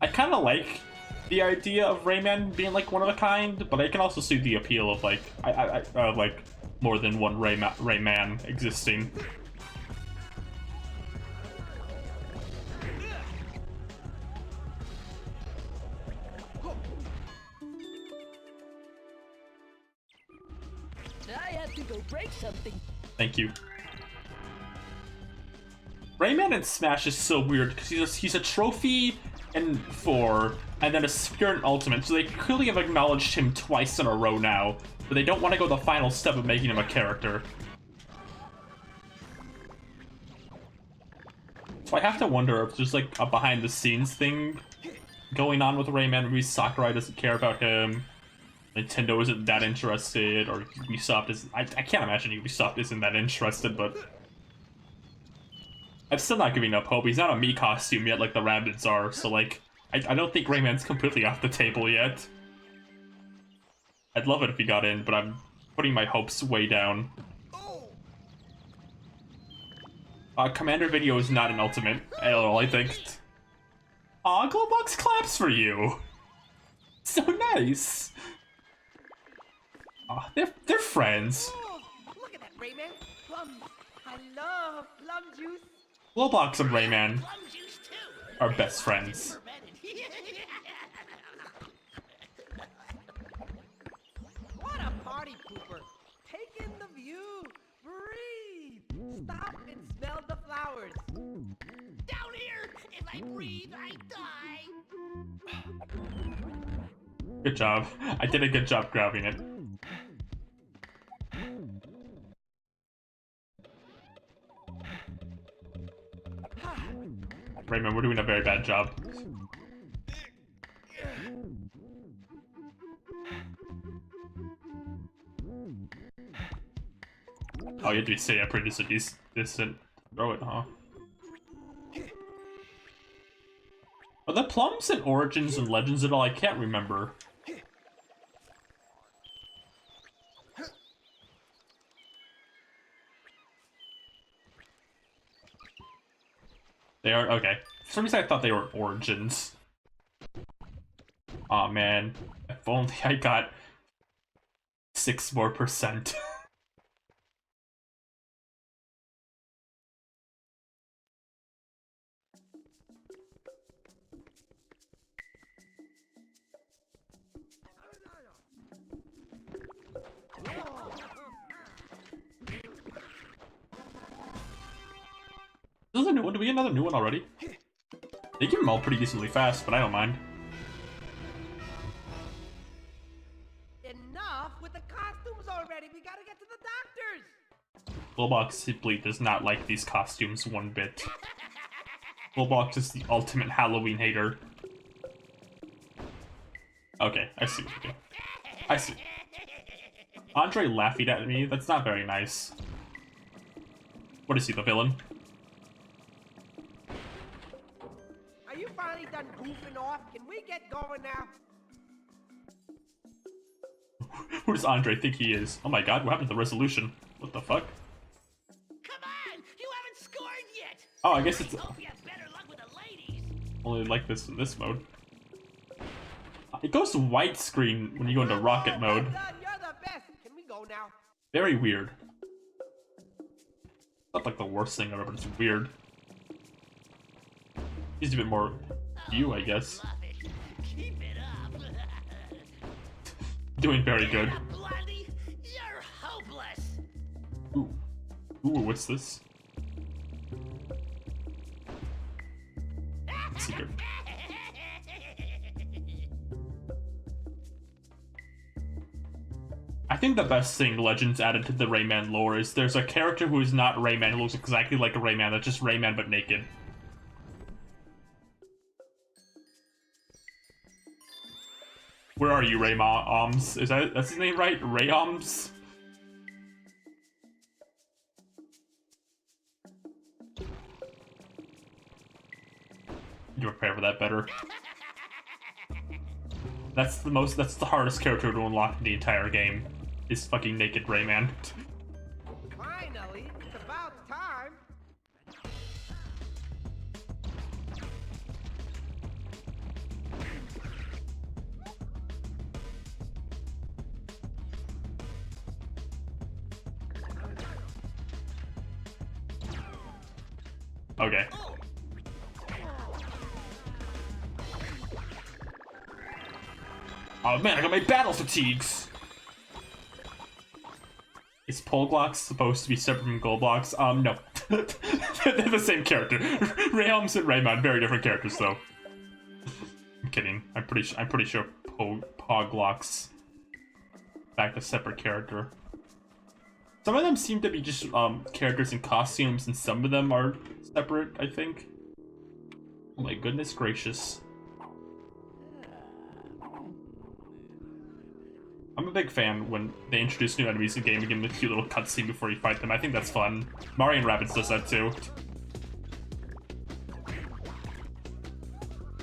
I kind of like the idea of Rayman being like one of a kind, but I can also see the appeal of like like more than one Rayman existing. I have to go break something. Thank you. Rayman in Smash is so weird because he's a trophy in 4 and then a Spirit in Ultimate, so they clearly have acknowledged him twice in a row now, but they don't want to go the final step of making him a character. So I have to wonder if there's like a behind the scenes thing going on with Rayman. Maybe Sakurai doesn't care about him, Nintendo isn't that interested, or Ubisoft is. I can't imagine Ubisoft isn't that interested, but I'm still not giving up hope. He's not a Mii costume yet like the Rabbids are, so like, I don't think Rayman's completely off the table yet. I'd love it if he got in, but I'm putting my hopes way down. Commander Video is not an Ultimate at all, I think. Aw, Glowbox claps for you! So nice! Aw, they're friends. Oh, look at that, Rayman. Plums. I love plum juice. Glowbox and Rayman Plum juice too. are best friends. Fermented. What a party pooper. Take in the view. Breathe. Stop and smell the flowers. Down here, if I breathe, I die. Good job. I did a good job grabbing it. Rayman, we're doing a very bad job. Oh, you had to say a pretty distant. Throw it, huh? Are the plums in Origins and Legends at all? I can't remember. They are okay. For some reason I thought they were Origins. Aw, man. If only I got 6% more. This is a new one. Do we get another new one already? They give them all pretty decently fast, but I don't mind. Enough with the costumes already. We gotta get to the doctors. Glowbox simply does not like these costumes one bit. Glowbox is the ultimate Halloween hater. Okay, I see what you do. I see. Andre laughing at me? That's not very nice. What is he, the villain? Are you finally done goofing off? Can we get going now? Who does Andre think he is? Oh my god, what happened to the resolution? What the fuck? Come on, you haven't scored yet. Oh, I guess it's Hope you have better luck with the ladies. only like this in this mode. It goes to widescreen when you go into rocket mode. Done. You're the best. Can we go now? Very weird. Not like the worst thing ever, but it's weird. Needs a bit more view, I guess. Love it. Keep it up. Doing very good. Bloody, you're hopeless. Ooh. Ooh, what's this? Secret. I think the best thing Legends added to the Rayman lore is there's a character who is not Rayman who looks exactly like a Rayman, that's just Rayman but naked. Where are you, Raymoms? That's his name, right? Rayoms? You prepare for that better. That's the hardest character to unlock in the entire game. Is fucking naked Rayman. Finally, it's about time. Okay. Oh man, I got my battle fatigues! Is Polglox supposed to be separate from Goldblocks? No. They're the same character. Rayhelms and Rayman, very different characters though. I'm kidding. I'm pretty sure Polglox back a separate character. Some of them seem to be just characters in costumes, and some of them are separate, I think. Oh my goodness gracious. I'm a big fan when they introduce new enemies in the game and give them a cute little cutscene before you fight them. I think that's fun. RyanRibbity does that too.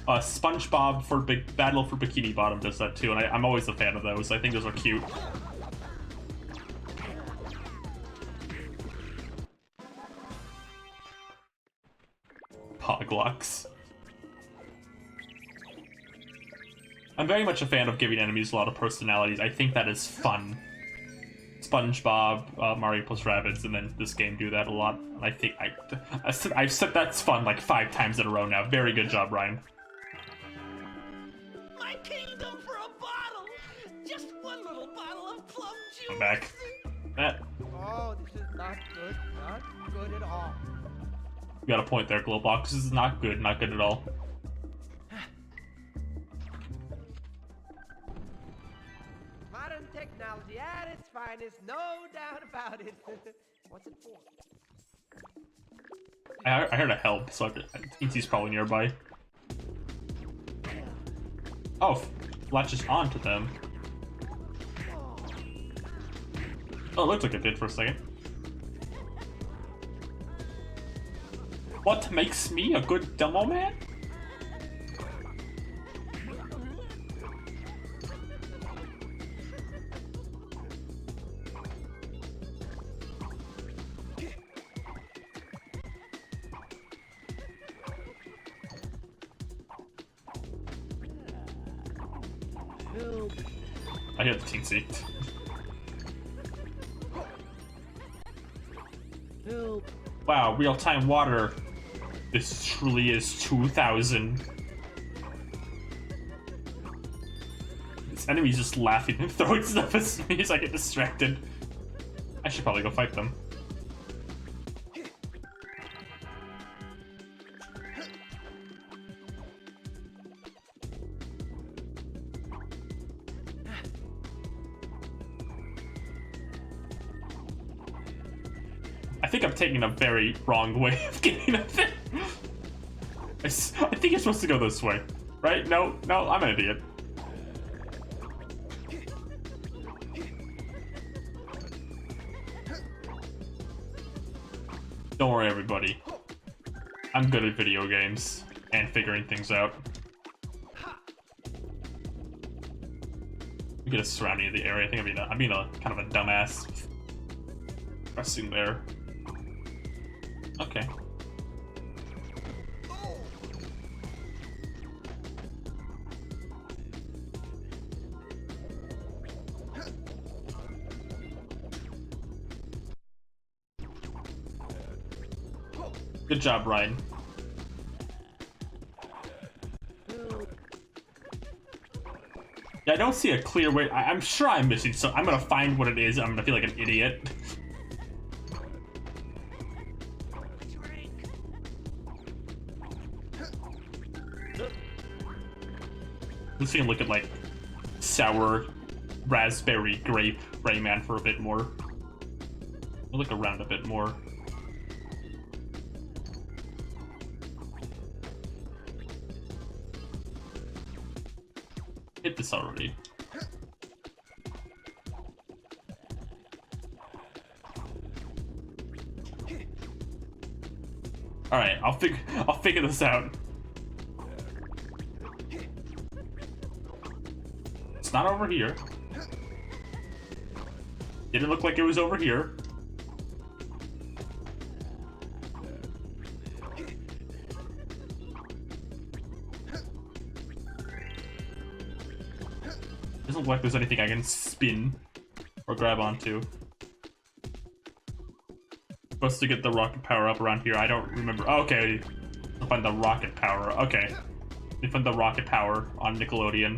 SpongeBob for Battle for Bikini Bottom does that too, and I'm always a fan of those. I think those are cute. Poglocks. I'm very much a fan of giving enemies a lot of personalities. I think that is fun. SpongeBob, Mario plus Rabbids, and then this game do that a lot. And I think I've said that's fun like 5 times in a row now. Very good job, Ryan. My kingdom for a bottle. Just one little bottle of plum juice. I'm back. Oh, this is not good. Not good at all. You got a point there, Glowbox. This is not good at all. Modern technology at its finest, no doubt about it. What's it for? I heard a help, so I think he's probably nearby. Oh, latches onto them. Oh, it looked like it did for a second. What makes me a good demo man? I hear the teensy. Wow, real-time water. This truly is 2000. This enemy's just laughing and throwing stuff at me as I get distracted. I should probably go fight them. I think I'm taking a very wrong way of getting a thing. I think you're supposed to go this way, right? No, I'm an idiot. Don't worry, everybody. I'm good at video games and figuring things out. We get a surrounding of the area. I think I'm being a kind of a dumbass. Pressing there. Okay. Good job, Ryan. Yeah, I don't see a clear way. I'm sure I'm missing, so I'm gonna find what it is. I'm gonna feel like an idiot. Let's see and look at like sour raspberry grape Rayman for a bit more. I'll look around a bit more. Hit this already. All right, I'll figure this out. It's not over here. Didn't look like it was over here. Doesn't look like there's anything I can spin or grab onto. Supposed to get the rocket power up around here. I don't remember. Oh, okay, I'll find the rocket power. Okay, we find the rocket power on Nickelodeon.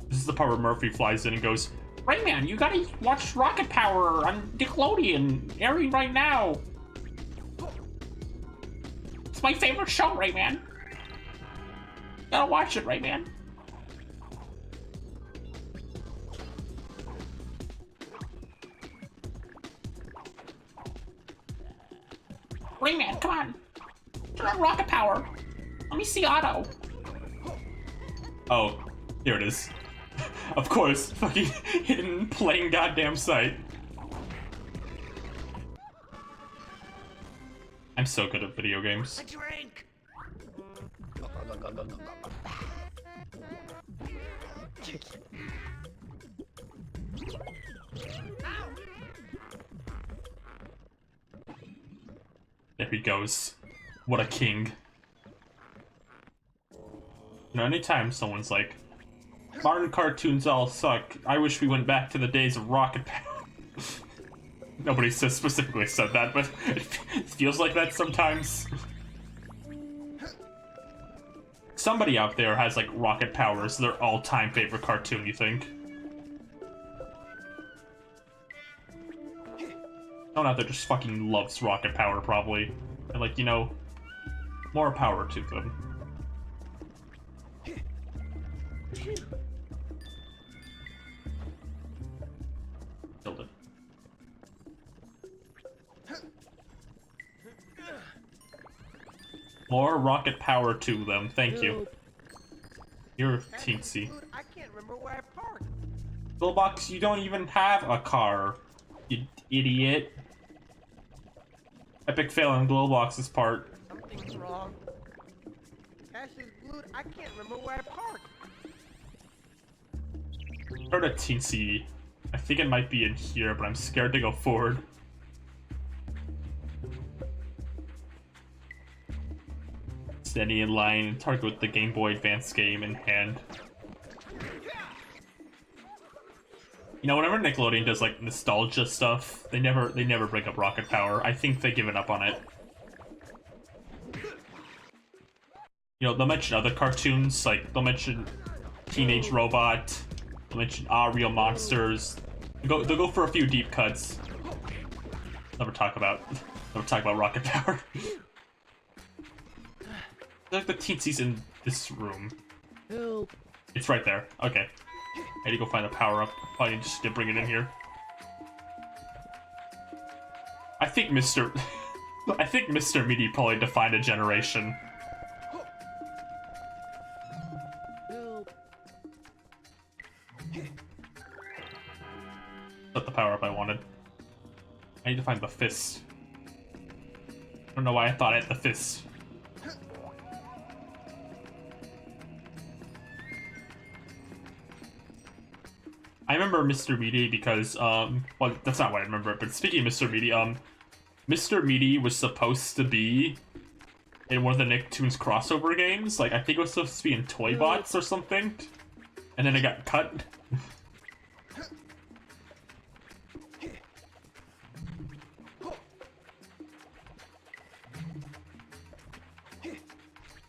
This is the part where Murphy flies in and goes, Rayman, you gotta watch Rocket Power on Nickelodeon, airing right now. It's my favorite show, Rayman. Gotta watch it, Rayman. Rayman, come on. Turn on Rocket Power. Let me see Otto. oh, here it is. Of course, fucking hidden plain goddamn sight. I'm so good at video games. A drink. There he goes. What a king. You know, anytime someone's like, modern cartoons all suck, I wish we went back to the days of Rocket Power. Nobody specifically said that, but it feels like that sometimes. Somebody out there has like Rocket Power as their all-time favorite cartoon, you think? Someone out there just fucking loves Rocket Power, probably. And like, you know, more power to them. Killed it. More rocket power to them, thank you. You're teensy. Dude, I can't remember where I parked. Glowbox, you don't even have a car, you idiot. Epic fail on Glowbox's part. Something's wrong. Cash is glued. I can't remember where I parked. Heard a teensy. I think it might be in here, but I'm scared to go forward. Standing in line and Target with the Game Boy Advance game in hand. You know, whenever Nickelodeon does like nostalgia stuff, they never bring up Rocket Power. I think they've given up on it. You know, they'll mention other cartoons, like they'll mention Teenage Robot, they'll mention Real Monsters. They'll go for a few deep cuts. Never talk about Rocket Power. Like the teensies in this room. Help. It's right there. Okay. I need to go find the power up. Probably just to bring it in here. I think Mr. Meaty probably defined a generation. Help. That's the power up I wanted. I need to find the fist. I don't know why I thought I had the fist. I remember Mr. Meaty because, well, that's not what I remember, but speaking of Mr. Meaty, Mr. Meaty was supposed to be in one of the Nicktoons crossover games. Like, I think it was supposed to be in Toy Bots or something, and then it got cut.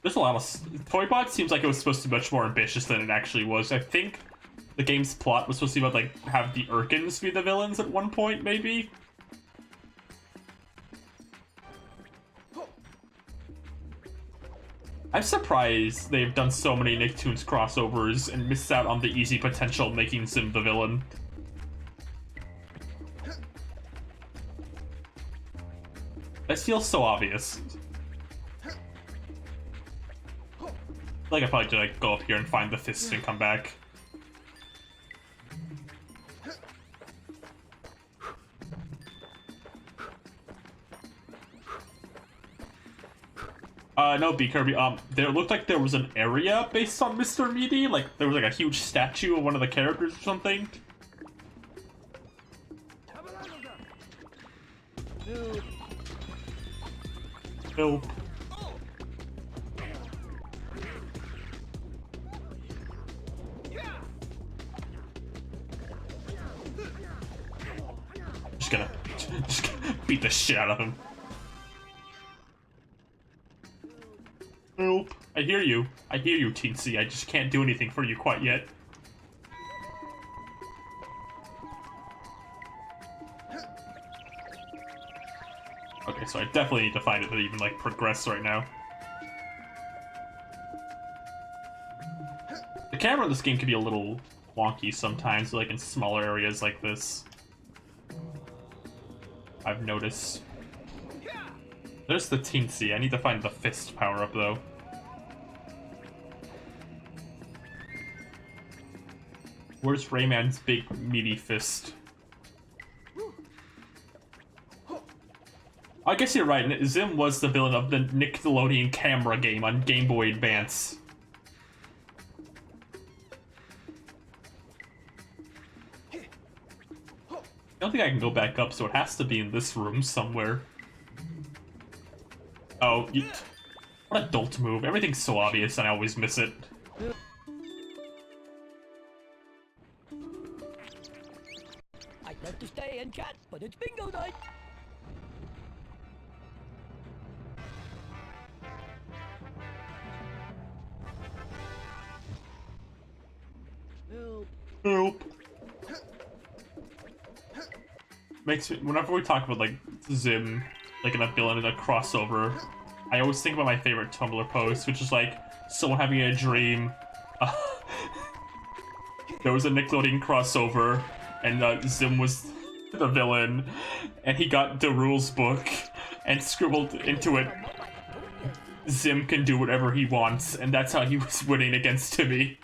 There's a lot of... Toybot seems like it was supposed to be much more ambitious than it actually was. I think the game's plot was supposed to be about, like, have the Urkins be the villains at one point, maybe? I'm surprised they've done so many Nicktoons crossovers and missed out on the easy potential of making Sim the villain. That feels so obvious. Like I probably should like go up here and find the fist and come back. No, B Kirby. There looked like there was an area based on Mr. Meaty. Like there was like a huge statue of one of the characters or something. Nope. Just gonna beat the shit out of him. Nope. I hear you. I hear you, Teensy. I just can't do anything for you quite yet. Okay, so I definitely need to find it to even, like, progress right now. The camera in this game can be a little wonky sometimes, like in smaller areas like this. I've noticed. There's the Teensy. I need to find the fist power-up, though. Where's Rayman's big, meaty fist? I guess you're right. Zim was the villain of the Nickelodeon camera game on Game Boy Advance. I don't think I can go back up, so it has to be in this room somewhere. Oh, what a dolt move. Everything's so obvious and I always miss it. I'd love to stay and chat, but it's bingo night. Help. Makes me, whenever we talk about like Zim, like in a villain in a crossover, I always think about my favorite Tumblr post, which is like someone having a dream. There was a Nickelodeon crossover, and Zim was the villain, and he got the rules book and scribbled into it, Zim can do whatever he wants, and that's how he was winning against Timmy.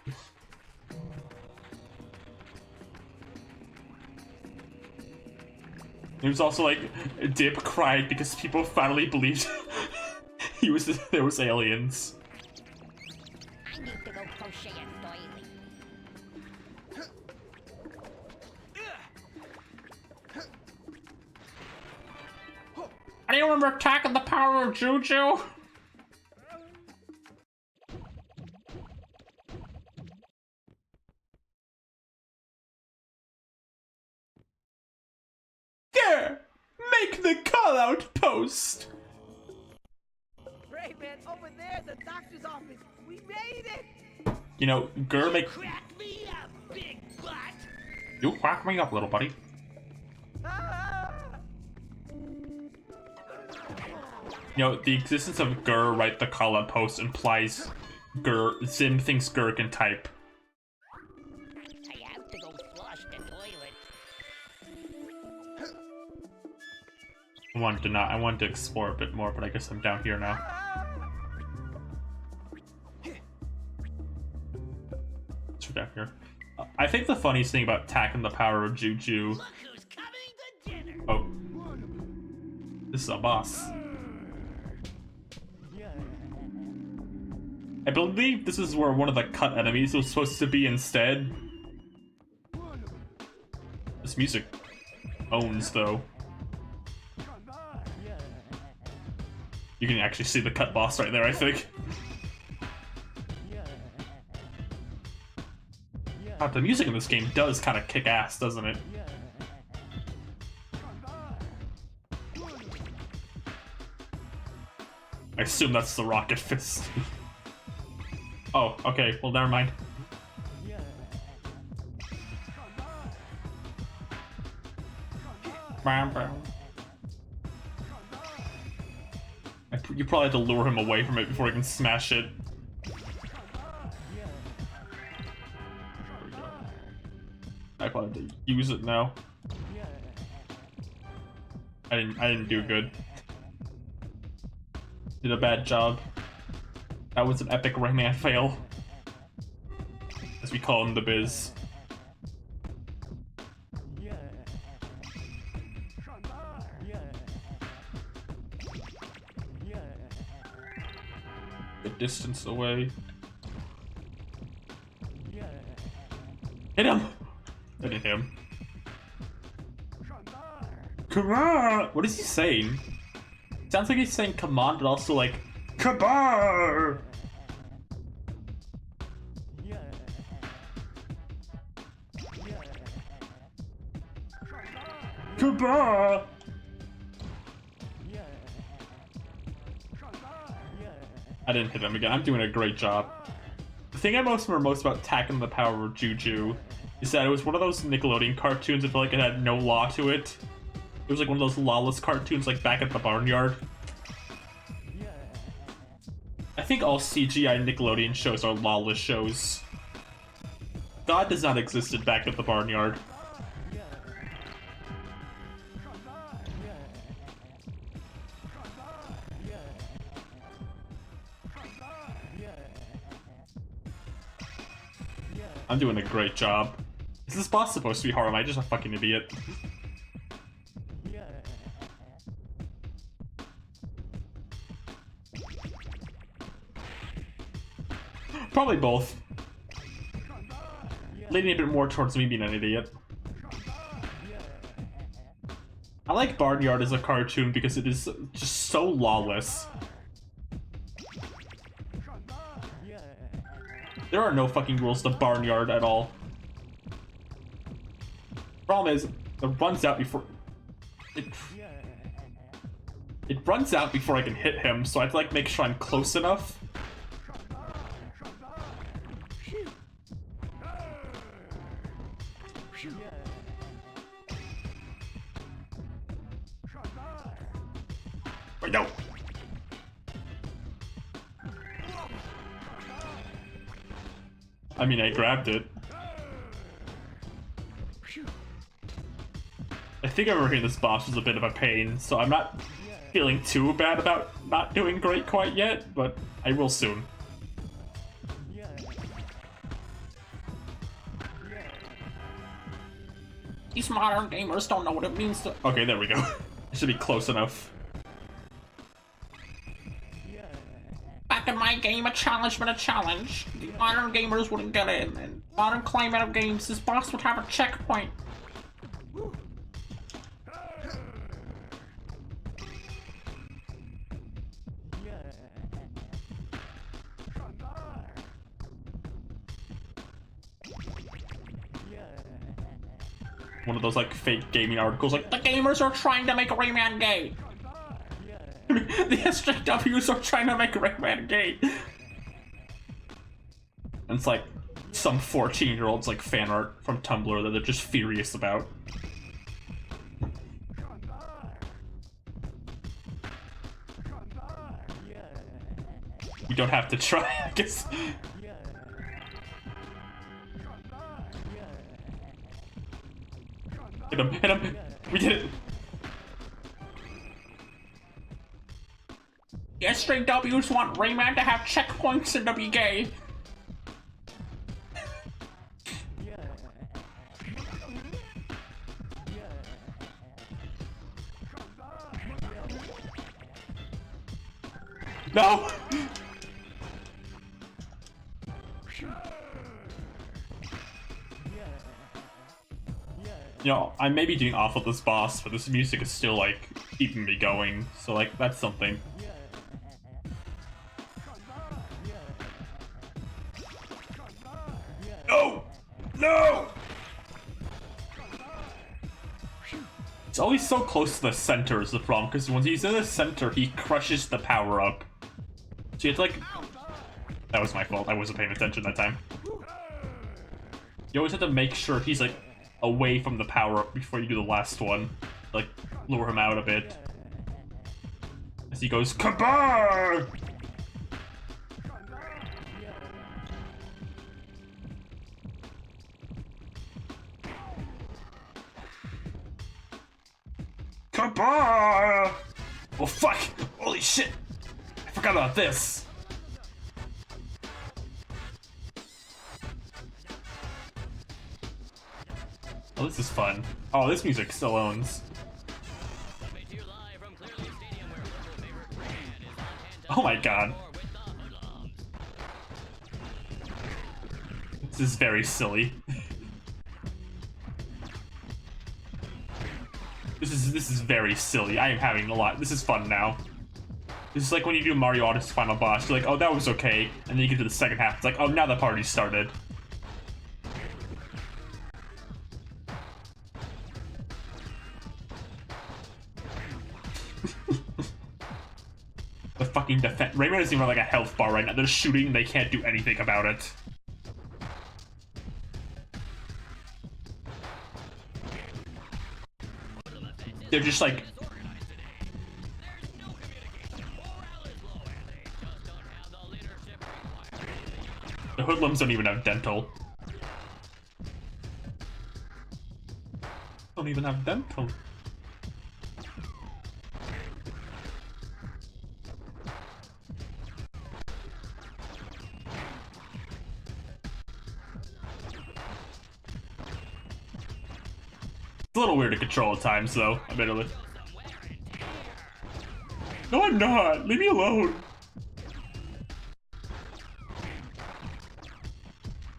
He was also like, Dip cried because people finally believed there was aliens. I need to go crochet and doily. Do you remember attacking the power of Juju? There! Make the call-out post! Rayman, over there, the doctor's office. We made it! You know, make... Crack me up, big butt! You crack me up, little buddy. Ah! You know, the existence of write the call-out post implies Zim thinks can type. I have to go flush the toilet. I wanted to explore a bit more, but I guess I'm down here now. Let's go down here. I think the funniest thing about attacking the power of Juju... Look who's coming to dinner! Oh. This is a boss. I believe this is where one of the cut enemies was supposed to be instead. This music owns, though. You can actually see the cut boss right there, I think. God, the music in this game does kind of kick ass, doesn't it? I assume that's the rocket fist. Oh, okay. Well, never mind. You probably have to lure him away from it before he can smash it. I probably have to use it now. I didn't do good. Did a bad job. That was an epic Rayman fail, as we call him in the biz. The distance away. Hit him! I didn't hit him. Come on! What is he saying? Sounds like he's saying come on, but also like Kabar! Kabar! I didn't hit him again. I'm doing a great job. The thing I remember most about Attacking the Power of Juju is that it was one of those Nickelodeon cartoons that felt like it had no law to it. It was like one of those lawless cartoons like Back at the Barnyard. I think all CGI Nickelodeon shows are lawless shows. God does not exist in Back at the Barnyard. I'm doing a great job. Is this boss supposed to be hard? Am I just a fucking idiot? Probably both. Leaning a bit more towards me being an idiot. I like Barnyard as a cartoon because it is just so lawless. There are no fucking rules to Barnyard at all. Problem is, it runs out before... It runs out before I can hit him, so I have to like make sure I'm close enough. Wait, no! I mean, I grabbed it. I think I remember hearing this boss was a bit of a pain, so I'm not feeling too bad about not doing great quite yet, but I will soon. These modern gamers don't know what it means to... Okay, there we go. It should be close enough. Back in my game, a challenge meant a challenge. The modern gamers wouldn't get in, and modern climate of games, this boss would have a checkpoint. One of those like fake gaming articles like, The gamers are trying to make Rayman gay. the SJWs are trying to make Rayman gay. And it's like some 14-year-old's like fan art from Tumblr that they're just furious about. We don't have to try, I guess. Hit him, hit him! We did it! The SJWs want Rayman to have checkpoints and to be gay. No! You know, I may be doing off with this boss, but this music is still, like, keeping me going, so, like, that's something. No! No! It's always so close to the center is the problem, because when he's in the center, he crushes the power-up. So you have to, like... That was my fault. I wasn't paying attention that time. You always have to make sure he's like away from the power-up before you do the last one. Like, lure him out a bit. As he goes, Kabar! Kabar! Oh fuck! Holy shit! I forgot about this! Oh, this is fun. Oh, this music still owns. Oh my god. This is very silly. This is very silly. I am having a lot. This is fun now. This is like when you do Mario Odyssey final boss. You're like, oh, that was okay. And then you get to the second half. It's like, oh, now the party started. The fucking defense. Rayman doesn't even have like a health bar right now. They're shooting. They can't do anything about it. They're just like. The hoodlums don't even have dental. Don't even have dental. It's a little weird to control at times, though, admittedly. No, I'm not! Leave me alone!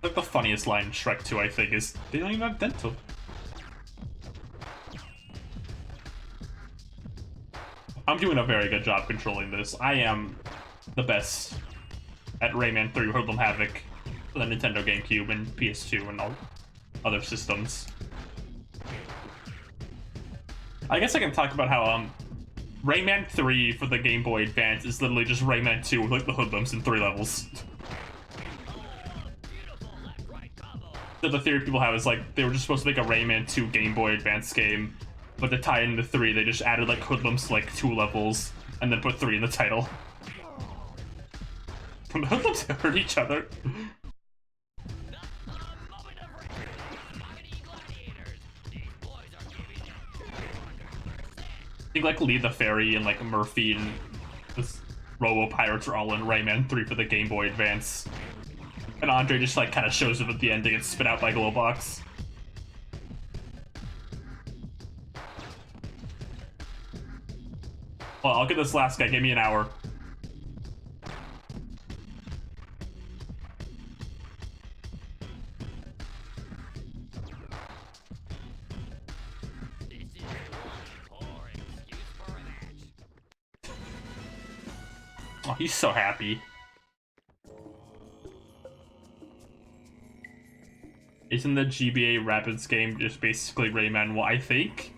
Like, the funniest line in Shrek 2, I think, is, they don't even have dental. I'm doing a very good job controlling this. I am the best at Rayman 3 Hoodlum Havoc for the Nintendo GameCube and PS2 and all other systems. I guess I can talk about how Rayman 3 for the Game Boy Advance is literally just Rayman 2 with like the hoodlums in 3 levels. So the theory people have is like they were just supposed to make a Rayman 2 Game Boy Advance game, but to tie into 3 they just added like hoodlums to like 2 levels and then put 3 in the title. The hoodlums hurt each other. I think like Lee the Fairy and like Murphy and this Robo Pirates are all in Rayman 3 for the Game Boy Advance. And Andre just like kind of shows up at the end to get spit out by Glowbox. Well, I'll get this last guy. Give me an hour. Oh, he's so happy. Isn't the GBA Rapids game just basically Rayman 1? I think.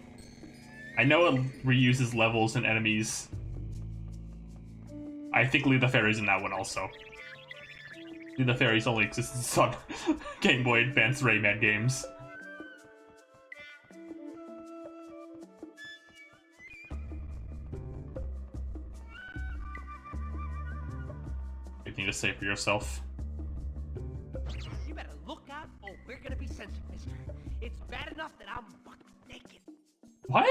I know it reuses levels and enemies. I think Lee the Fairy's in that one also. Lee the Fairy's only existence on Game Boy Advance Rayman games. Anything to say for yourself? You better look out or we're gonna be censored, mister. It's bad enough that I'm fucking naked. What?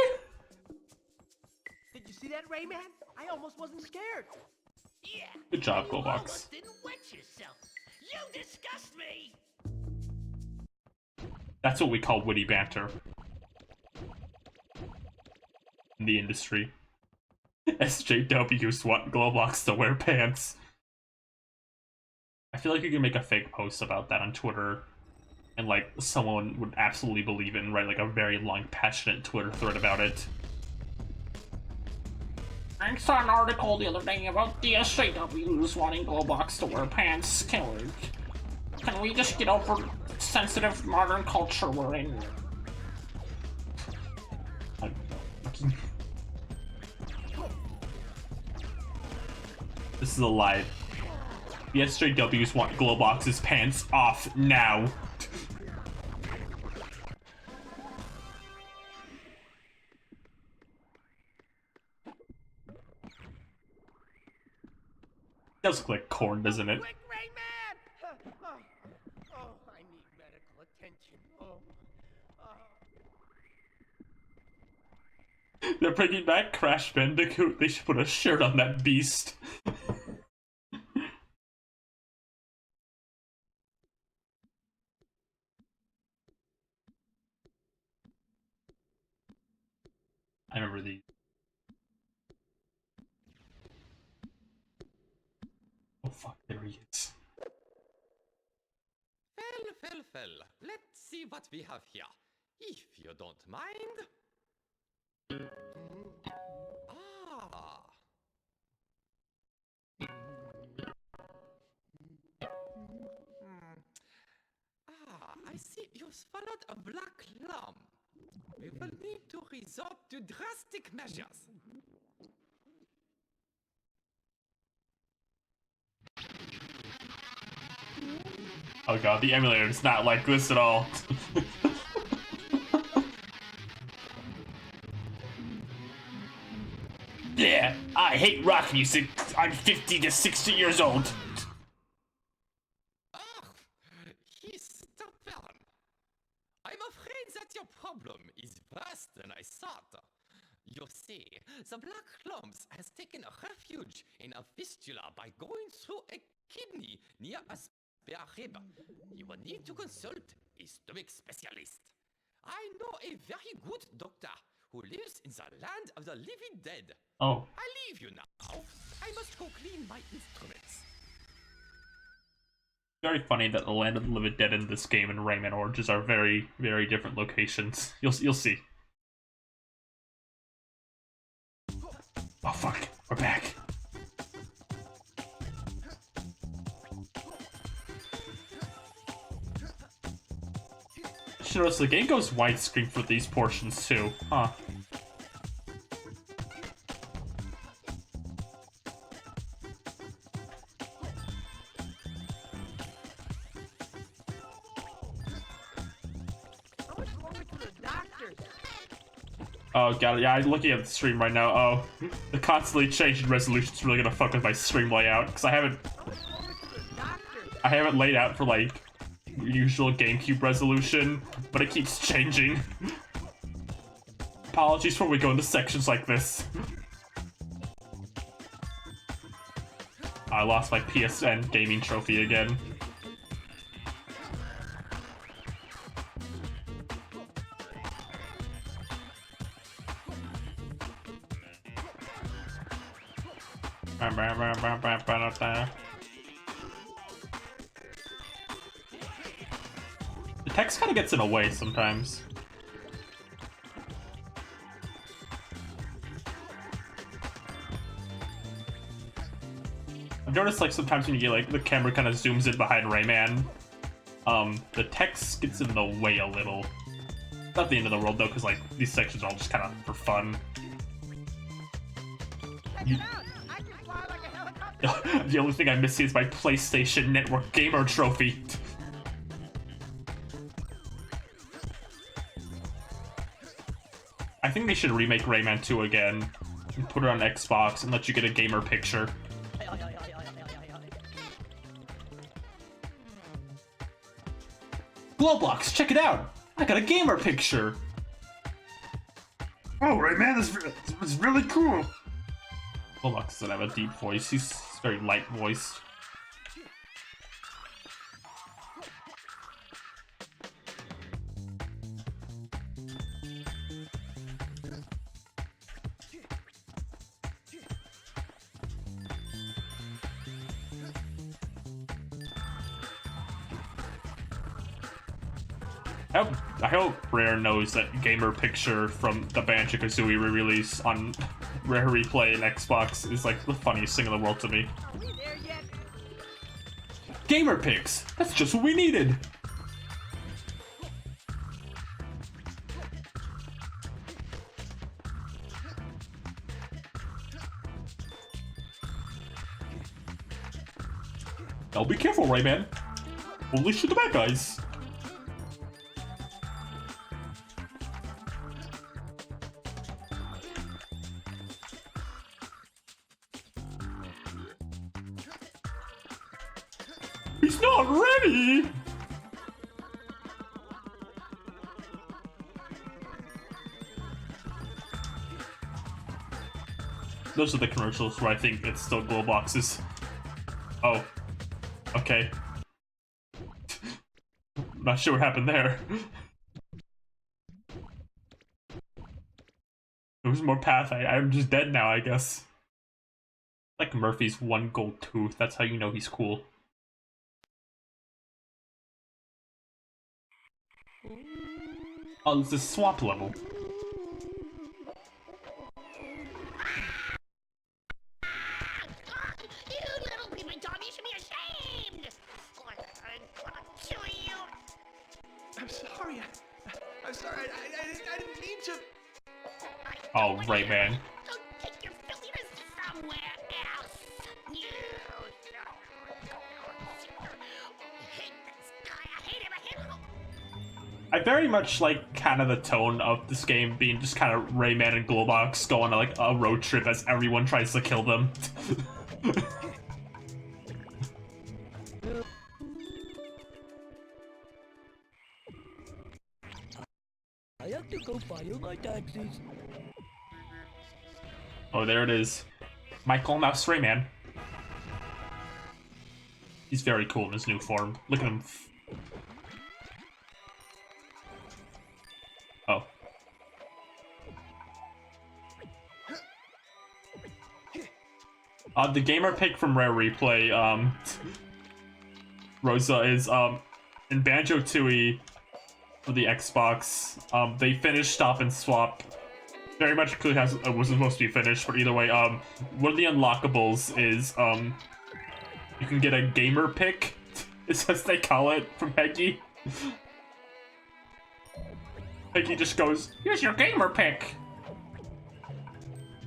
Did you see that, Rayman? I almost wasn't scared. Yeah. Good job, You Glowbox. almost didn't wet yourself. You disgust me. That's what we call witty banter in the industry. SJWs want Glowbox to wear pants. I feel like you can make a fake post about that on Twitter, and like someone would absolutely believe it and write like a very long, passionate Twitter thread about it. I saw an article the other day about the SJWs wanting Glowbox to wear pants. Can we just get over sensitive modern culture we're in? This is a lie. The SJWs want Glowbox's pants off now. Does look like corn, doesn't it? Quick, Rayman! Oh, I need medical attention. They're bringing back Crash Bandicoot. They should put a shirt on that beast. I remember these. Oh fuck, there he is. Well. Let's see what we have here. If you don't mind. Ah. I see you swallowed a black lump. We will need to resort to drastic measures. Oh god, the emulator is not like this at all. Yeah, I hate rock music. I'm 50 to 60 years old. He's stubborn. I'm afraid that your problem is worse than I thought. You see, the black lumps has taken refuge in a fistula by going through a kidney near a spare rib. You will need to consult a stomach specialist. I know a very good doctor who lives in the land of the living dead. Oh. I leave you now. I must go clean my instruments. Very funny that the land of the living dead in this game and Rayman Origins are very, very different locations. You'll see. Oh fuck, we're back. Should notice the game goes widescreen for these portions too, huh? Oh god, yeah, I'm looking at the stream right now. Oh, the constantly changing resolution is really gonna fuck with my stream layout because I haven't laid out for like usual GameCube resolution, but it keeps changing. Apologies for when we go into sections like this. I lost my PSN gaming trophy again. The text kind of gets in the way sometimes. I've noticed like sometimes when you get like the camera kind of zooms in behind Rayman, the text gets in the way a little. Not the end of the world though, because like these sections are all just kind of for fun. The only thing I'm missing is my PlayStation Network Gamer Trophy. I think they should remake Rayman 2 again and put it on Xbox and let you get a gamer picture. Glowbox, check it out! I got a gamer picture! Oh, Rayman, this is really cool! Glowbox doesn't have a deep voice, he's very light voiced. I hope Rare knows that gamer picture from the Banjo-Kazooie re-release on Rare Replay and Xbox is like the funniest thing in the world to me. Gamer pics! That's just what we needed! Now be careful, Rayman. Only shoot the bad guys. He's not ready! Those are the commercials where I think it's still glow boxes. Oh. Okay. Not sure what happened there. There was more path. I'm just dead now, I guess. Like Murphy's 1 gold tooth. That's how you know he's cool. Oh, it's a swamp level. I'm sorry. I didn't mean to. Oh, Rayman. Take your filthiness somewhere else. I hate this guy. I hate him. I hate him. I very much like kind of the tone of this game being just kind of Rayman and Glowbox going on like a road trip as everyone tries to kill them. I have to go file my taxes. Oh, there it is. Michael Mouse Rayman. He's very cool in his new form. Look at him. Oh. The gamer pick from Rare Replay, Rosa, is, in Banjo-Tooie for the Xbox, they finished Stop and Swap. Very much clearly wasn't supposed to be finished, but either way, one of the unlockables is, you can get a gamer pick, as they call it, from Peggy. Peggy just goes, "Here's your gamer pick!"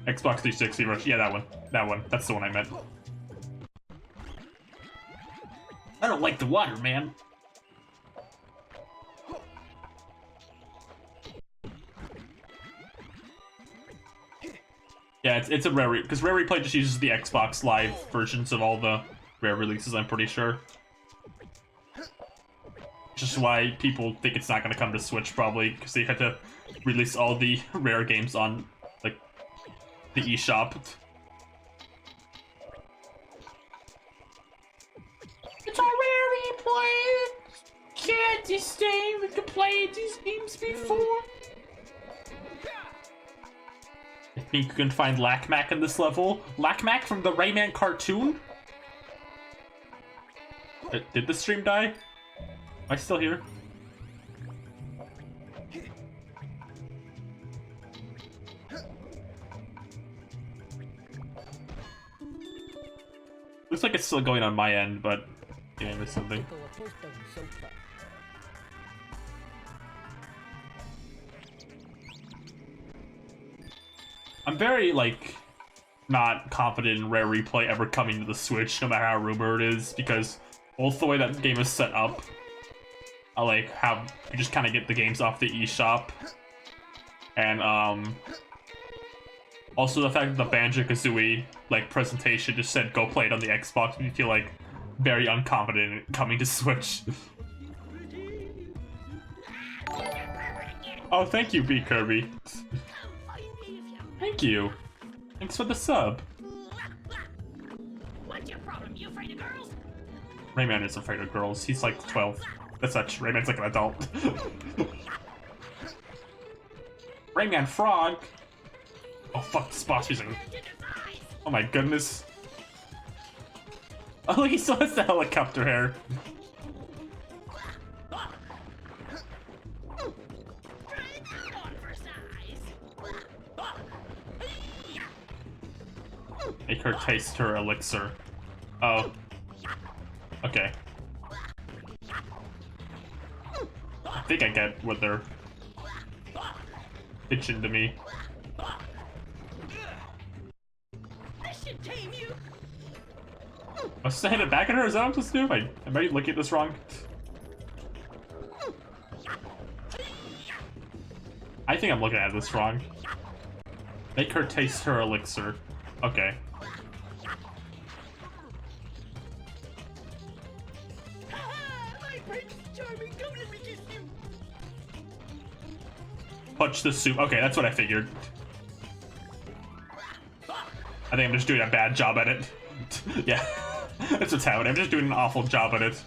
Xbox 360 version. Yeah, that one. That one. That's the one I meant. I don't like the water, man. Yeah, it's a Rare because Rare Replay just uses the Xbox Live versions of all the Rare releases, I'm pretty sure. Just why people think it's not going to come to Switch, probably, because they had to release all the Rare games on, like, the eShop. It's a Rare Replay! Can't you stay? We could play these games before. I think you can find Lack-Mack in this level. Lack-Mack from the Rayman cartoon? Did the stream die? Am I still here? Looks like it's still going on my end, but yeah, I missed something. I'm very, like, not confident in Rare Replay ever coming to the Switch, no matter how rumored it is, because both the way that game is set up, I like how you just kind of get the games off the eShop, and also the fact that the Banjo-Kazooie like presentation just said go play it on the Xbox, and you feel like very unconfident in it coming to Switch. Oh, thank you, B Kirby. Thank you. Thanks for the sub. What's your problem? You afraid of girls? Rayman is afraid of girls. He's like 12. That's such. Rayman's like an adult. Rayman Frog. Oh fuck! This boss using. Oh my goodness. Oh look, he still has the helicopter hair. Make her taste her elixir. Oh. Okay. I think I get what they're pitching to me. This should tame you. I was saying it back at her. Is that what I'm supposed to do? Am I looking at this wrong? I think I'm looking at this wrong. Make her taste her elixir. Okay. Punch the soup. Okay, that's what I figured. I think I'm just doing a bad job at it. Yeah, that's what's happening. I'm just doing an awful job at it.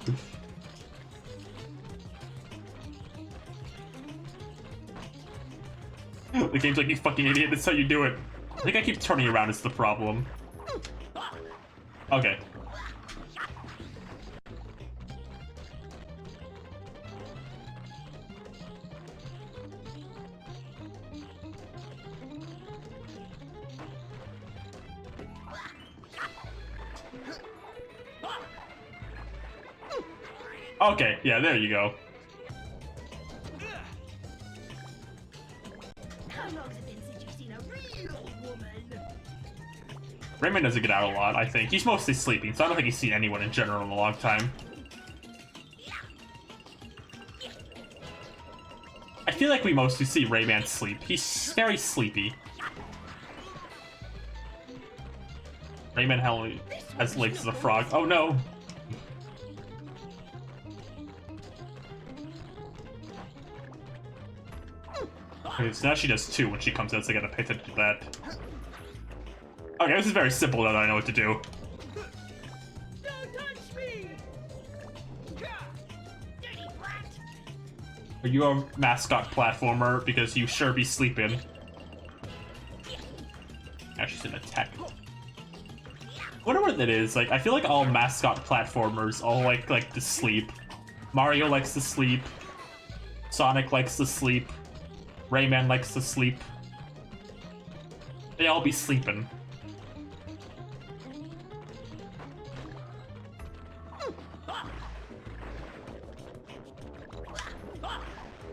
The game's like, you fucking idiot, that's how you do it. I think I keep turning around is the problem. Okay. Okay, yeah, there you go. How long's it been since you've seen a real woman? Rayman doesn't get out a lot, I think. He's mostly sleeping, so I don't think he's seen anyone in general in a long time. I feel like we mostly see Rayman sleep. He's very sleepy. Rayman has legs as a frog. Oh no! Okay, so now she does 2 when she comes out, so I gotta pay attention to that. Okay, this is very simple now that I know what to do. Don't touch me! Are you a mascot platformer? Because you sure be sleeping. Now she's an attack. I wonder what that is. Like, I feel like all mascot platformers all like to sleep. Mario likes to sleep. Sonic likes to sleep. Rayman likes to sleep. They all be sleeping.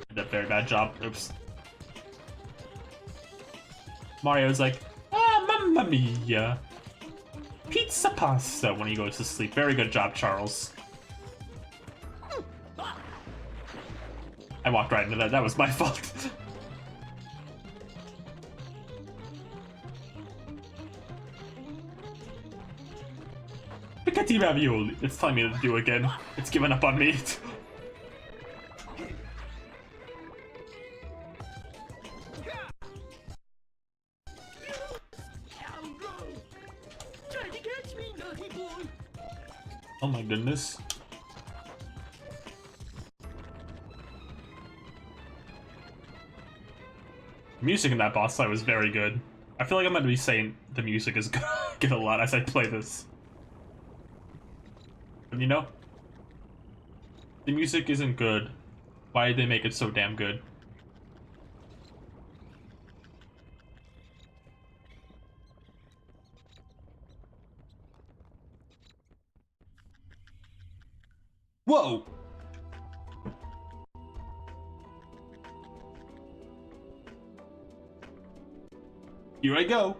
Did a very bad job. Oops. Mario's like, ah, mamma mia. Pizza pasta when he goes to sleep. Very good job, Charles. I walked right into that. That was my fault. Spaghetti ravioli. It's telling me to do again. It's given up on me. Oh my goodness. Music in that boss fight was very good. I feel like I'm going to be saying the music is good a lot as I play this. But you know, the music isn't good. Why did they make it so damn good? Whoa! Here I go.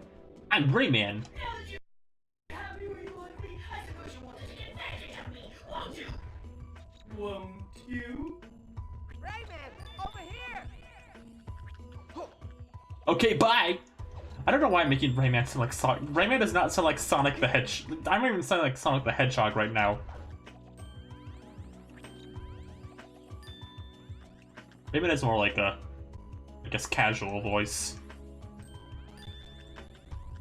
I'm Rayman. Won't you? Rayman, over here! Okay, bye. I don't know why I'm making Rayman sound like Sonic. Rayman does not sound like Sonic the Hedgehog. I'm even sounding like Sonic the Hedgehog right now. Rayman has more like a, I guess, casual voice.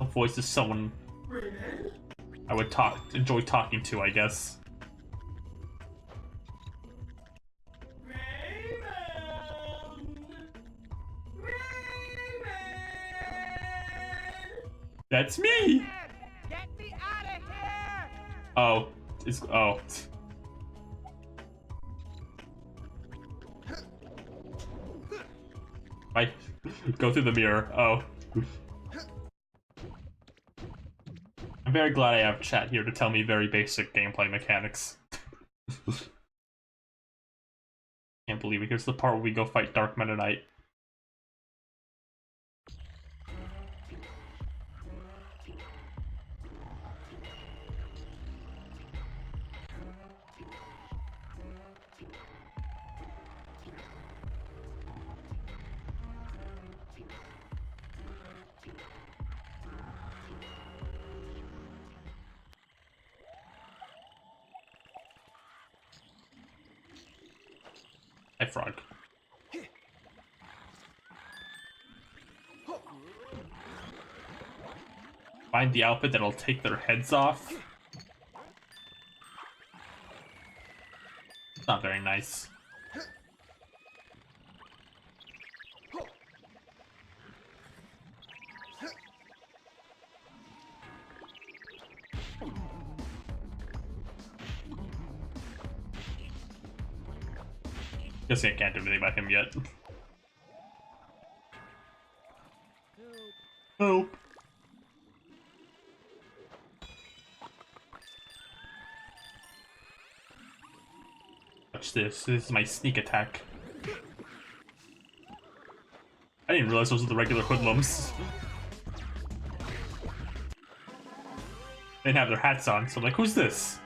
A voice is someone I would enjoy talking to, I guess. That's me! Get me out of here! Oh, oh. I go through the mirror. Oh. I'm very glad I have chat here to tell me very basic gameplay mechanics. Can't believe it. Here's the part where we go fight Dark Meta Knight. Hi, frog. Find the outfit that'll take their heads off. It's not very nice. Guess I can't do anything about him yet. Help. Watch this. This is my sneak attack. I didn't realize those were the regular hoodlums. They didn't have their hats on, so I'm like, who's this?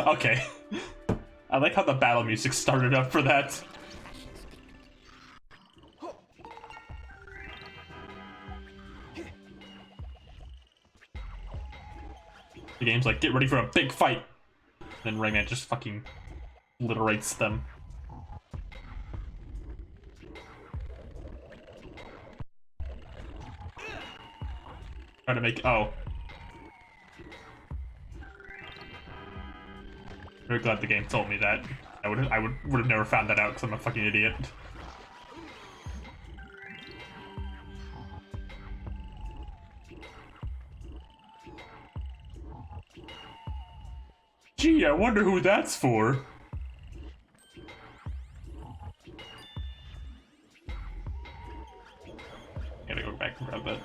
Okay. I like how the battle music started up for that. The game's like, get ready for a big fight. Then Rayman just fucking obliterates them. Trying to make, oh. Very glad the game told me that. I would have never found that out because I'm a fucking idiot. Gee, I wonder who that's for. Gotta go back and grab that.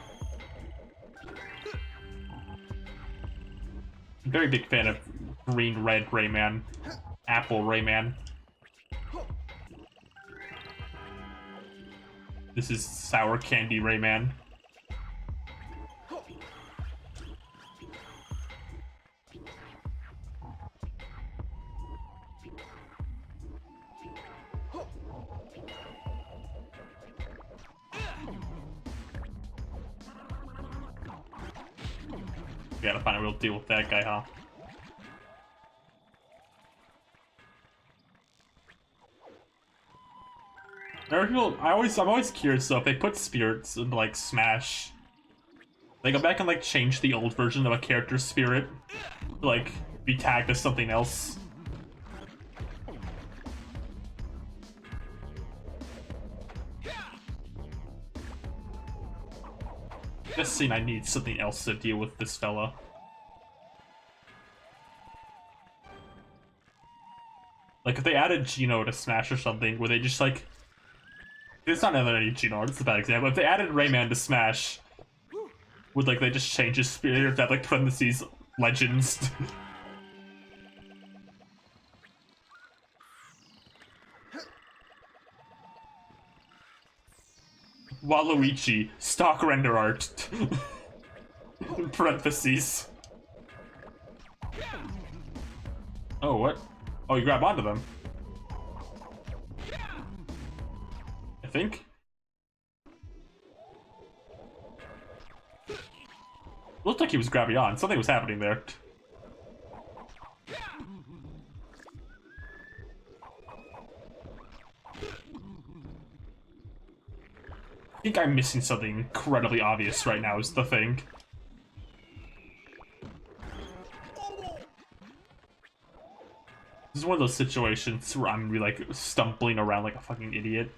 Very big fan of green, red Rayman. Apple Rayman. This is sour candy Rayman. We gotta find a real deal with that guy, huh? I'm always curious though, if they put spirits into like Smash, they go back and like change the old version of a character's spirit to like be tagged as something else. Just seeing I need something else to deal with this fella. Like if they added Gino to Smash or something, where they just like, it's not another Gino, it's a bad example. If they added Rayman to Smash, would like they just change his spirit that like parentheses legends? Waluigi, stock render art. Parentheses. Oh, what? Oh, you grab onto them. I think. Looked like he was grabbing on. Something was happening there. I think I'm missing something incredibly obvious right now is the thing. This is one of those situations where I'm gonna be like stumbling around like a fucking idiot,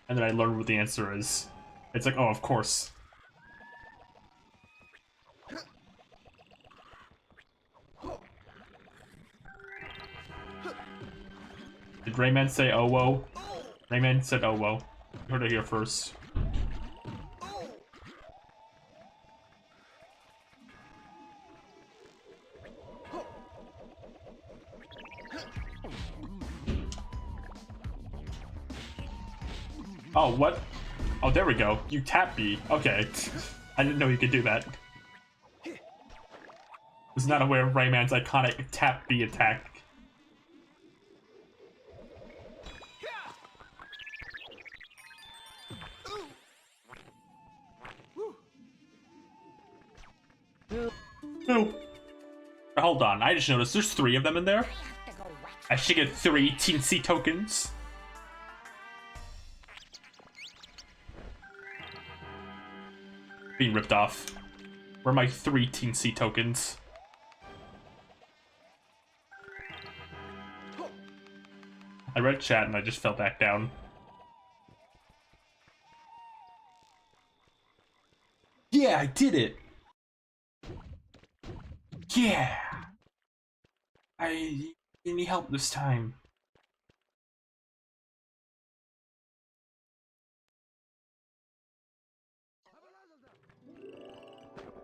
and then I learn what the answer is. It's like, oh, of course. Did Rayman say oh whoa? Rayman said oh whoa. You heard it here first. Oh, what? Oh, there we go. You tap B. Okay. I didn't know you could do that. Was not aware of Rayman's iconic tap B attack. No. Hold on, I just noticed there's 3 of them in there. I should get 3 teensy tokens. Being ripped off. Where are my 3 teensy tokens? I read chat and I just fell back down. Yeah, I did it! Yeah! I didn't need help this time.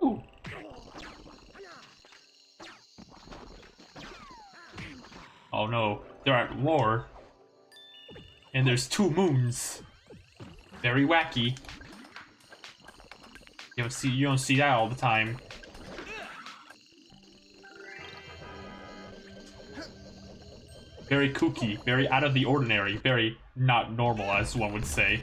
Ooh. Oh no, there aren't more. And there's 2 moons. Very wacky. You don't see that all the time. Very kooky, very out of the ordinary, very not normal, as one would say.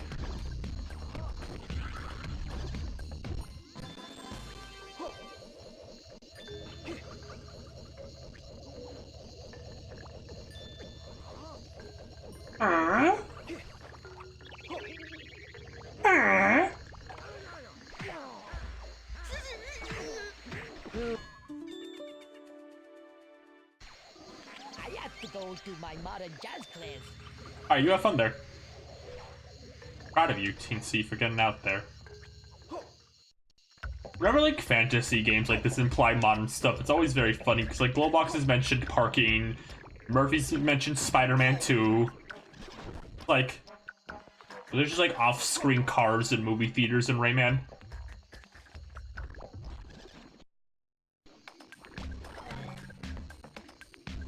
I have to go to my modern jazz class. Alright, you have fun there. Proud of you, Teensy, for getting out there. Whenever, like, fantasy games like this imply modern stuff, it's always very funny, because, like, Glowbox has mentioned parking, Murphy's mentioned Spider-Man 2, like, there's just, like, off-screen cars in movie theaters in Rayman.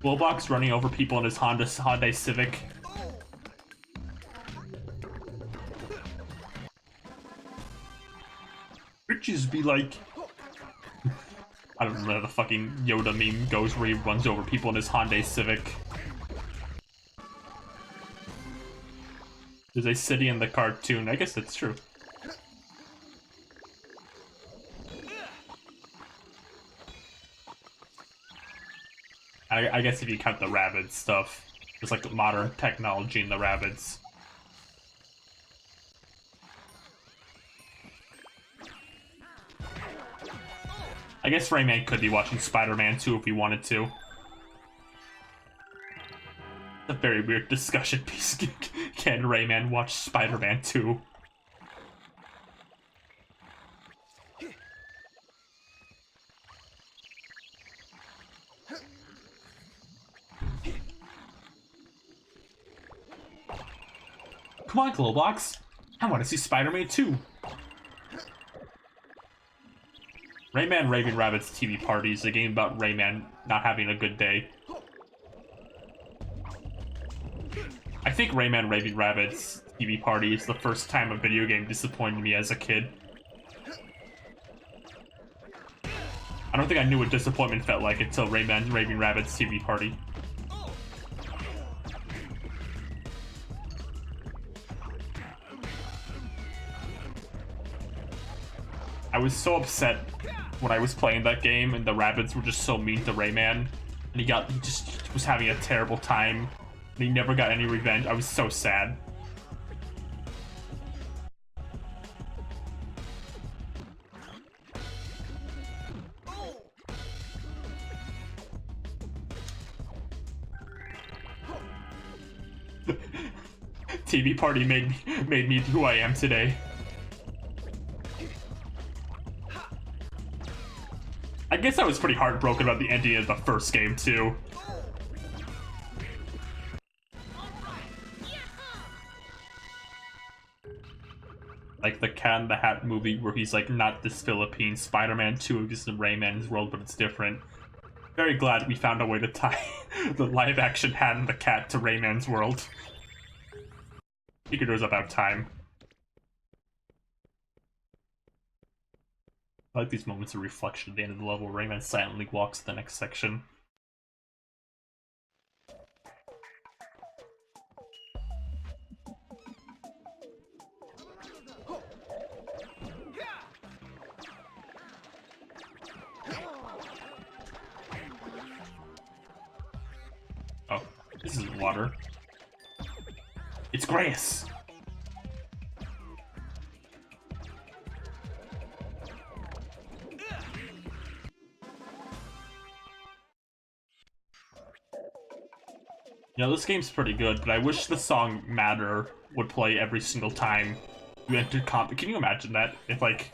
Glowbox running over people in his Hyundai Civic. Bitches be like... I don't remember how the fucking Yoda meme goes where he runs over people in his Hyundai Civic. There's a city in the cartoon. I guess that's true. I guess if you count the rabbit stuff, there's like modern technology in the rabbits. I guess Rayman could be watching Spider-Man 2 if he wanted to. It's a very weird discussion piece. Can Rayman watch Spider-Man 2? Come on, Glowbox. I want to see Spider-Man 2. Rayman Raving Rabbit's TV Party is a game about Rayman not having a good day. I think Rayman Raving Rabbit's TV Party is the first time a video game disappointed me as a kid. I don't think I knew what disappointment felt like until Rayman Raving Rabbit's TV Party. I was so upset when I was playing that game and the rabbits were just so mean to Rayman, and he just was having a terrible time, and he never got any revenge. I was so sad. TV Party made me who I am today. I guess I was pretty heartbroken about the ending of the first game, too. Like the Cat in the Hat movie where he's like, not this Philippine Spider-Man 2 is in Rayman's world, but it's different. Very glad we found a way to tie the live-action Hat in the Cat to Rayman's world. Figured it was about time. I like these moments of reflection at the end of the level where Rayman silently walks to the next section. Oh, this is water. It's grass. You know, this game's pretty good, but I wish the song Matter would play every single time you entered combat. Can you imagine that? If, like,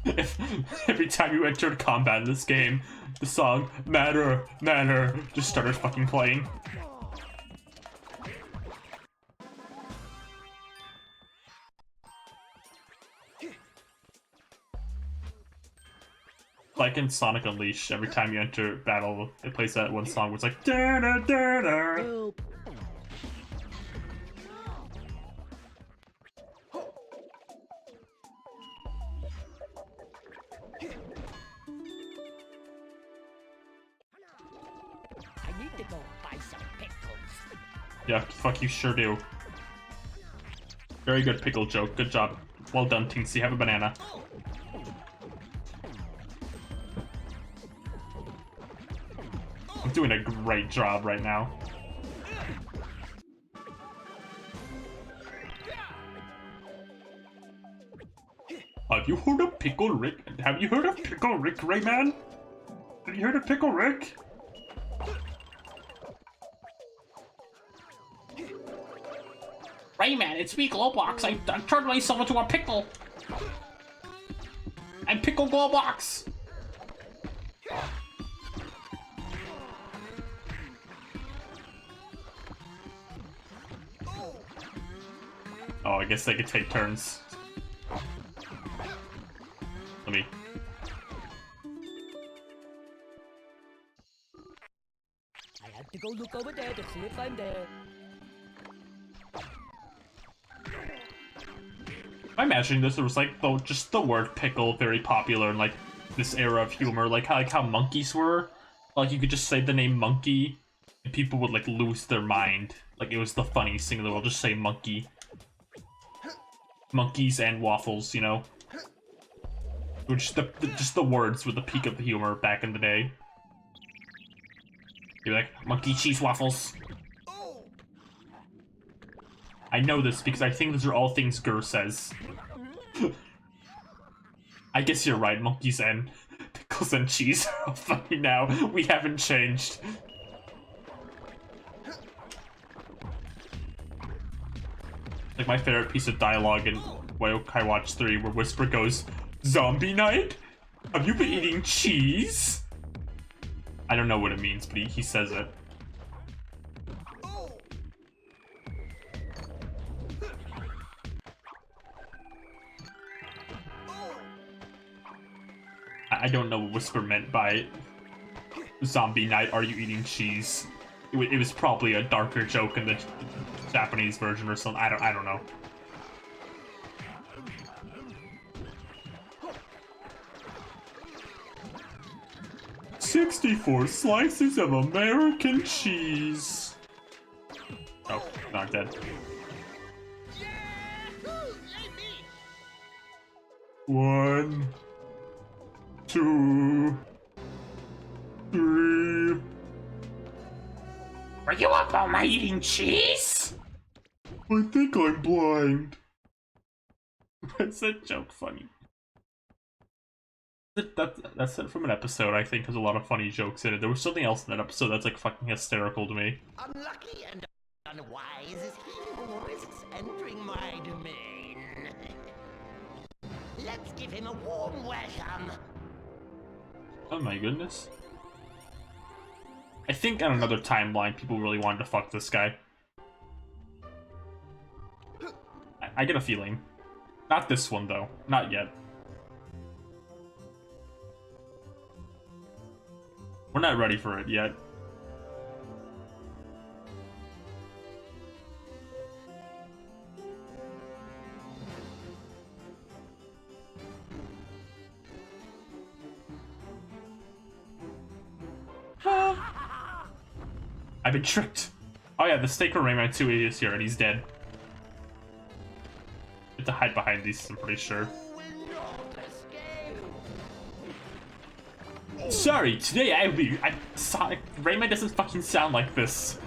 if every time you entered combat in this game, the song Matter, Matter just started fucking playing. Like in Sonic Unleashed, every time you enter battle, it plays that one song where it's like da da da da. I need to go buy some pickles. Yeah, fuck you, sure do. Very good pickle joke. Good job. Well done, Tinksy. Have a banana. I'm doing a great job right now. Have you heard of Pickle Rick? Have you heard of Pickle Rick, Rayman? Have you heard of Pickle Rick? Rayman, it's me, Glowbox. I turned myself into a pickle. I'm Pickle Glowbox. Oh, I guess they could take turns. Let me... I have to go look over there to see if I'm there. I'm imagining this was like just the word pickle very popular in like this era of humor, like how monkeys were. Like you could just say the name monkey and people would like lose their mind. Like it was the funniest thing in the world. Just say monkey. Monkeys and waffles, you know. Which just the words were the peak of the humor back in the day. You're like monkey cheese waffles. I know this because I think those are all things Gur says. I guess you're right, monkeys and pickles and cheese are all funny now. We haven't changed. Like my favorite piece of dialogue in Yokai Watch 3 where Whisper goes, "Zombie night? Have you been eating cheese?" I don't know what it means, but he says it. I don't know what Whisper meant by "Zombie night, are you eating cheese?" It was probably a darker joke in the Japanese version or something. I don't know. "64 slices of American cheese." Oh, not dead. One, 2, 3. Are you up all night eating cheese? I think I'm blind. That's that joke funny? That's it from an episode, I think, has a lot of funny jokes in it. There was something else in that episode that's like fucking hysterical to me. Unlucky and unwise is he who risks entering my domain. Let's give him a warm welcome. Oh my goodness. I think on another timeline, people really wanted to fuck this guy. I get a feeling. Not this one, though. Not yet. We're not ready for it yet. I've been tricked. Oh yeah, the Staker Rayman 2 is here and he's dead. You have to hide behind these, I'm pretty sure. Sorry, today Rayman doesn't fucking sound like this.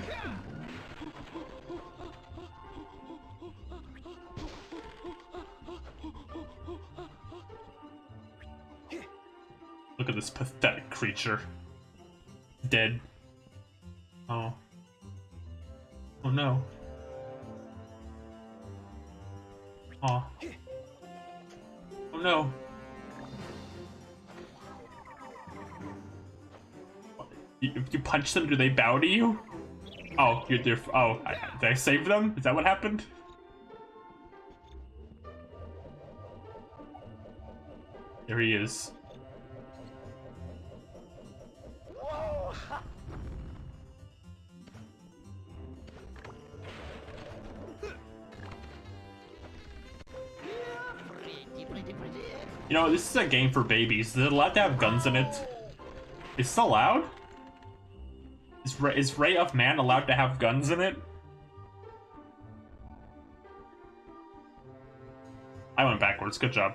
Look at this pathetic creature. Dead. Oh. Oh no. Oh. Oh no. If you punch them, do they bow to you? Oh, did I save them? Is that what happened? There he is. You know, this is a game for babies. Is it allowed to have guns in it? Is it allowed? Is Ray of Man allowed to have guns in it? I went backwards. Good job.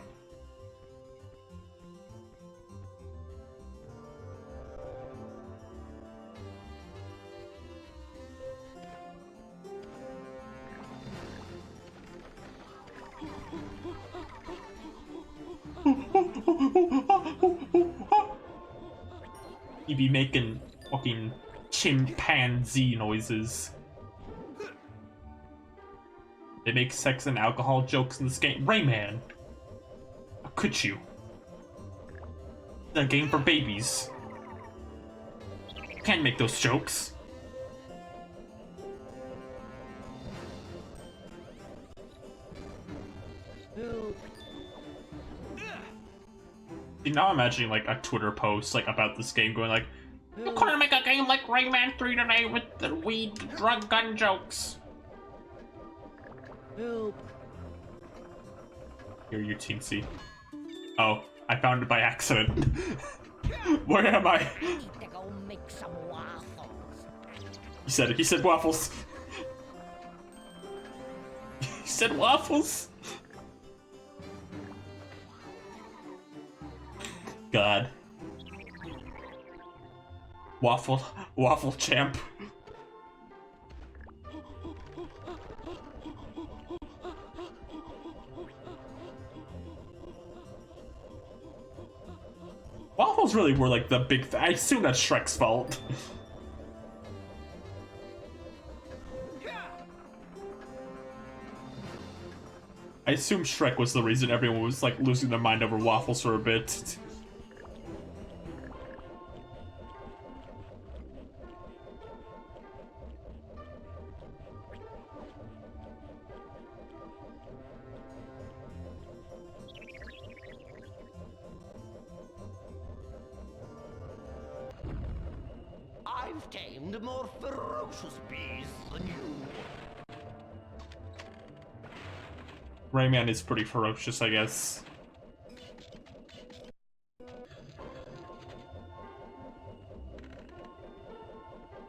He be making fucking chimpanzee noises. They make sex and alcohol jokes in this game. Rayman! How could you? It's a game for babies. You can't make those jokes. See, now I'm imagining like a Twitter post like about this game going like, You couldn't make a game like Rayman 3 today with the weed, drug, gun jokes. Help. Here, you teensy. Oh, I found it by accident. Where am I? I need to go make some waffles. He said it. He said waffles. He said waffles. God. Waffle champ. Waffles really were like the big I assume that's Shrek's fault. I assume Shrek was the reason everyone was like losing their mind over waffles for a bit. I've tamed more ferocious beasts than you. Rayman is pretty ferocious, I guess.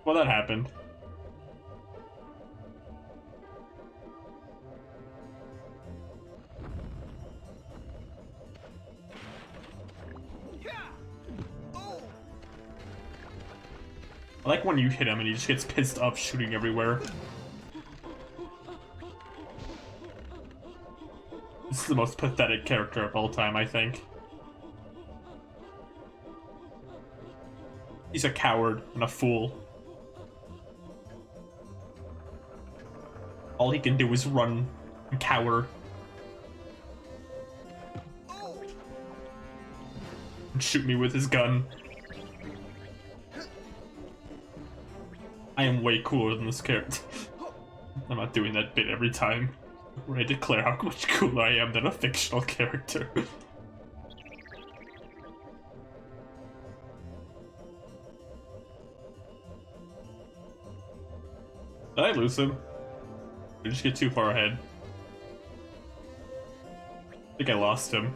Well, that happened. I like when you hit him and he just gets pissed off shooting everywhere. This is the most pathetic character of all time, I think. He's a coward and a fool. All he can do is run and cower. And shoot me with his gun. I am way cooler than this character. I'm not doing that bit every time where I declare how much cooler I am than a fictional character. Did I lose him? Did I just get too far ahead? I think I lost him.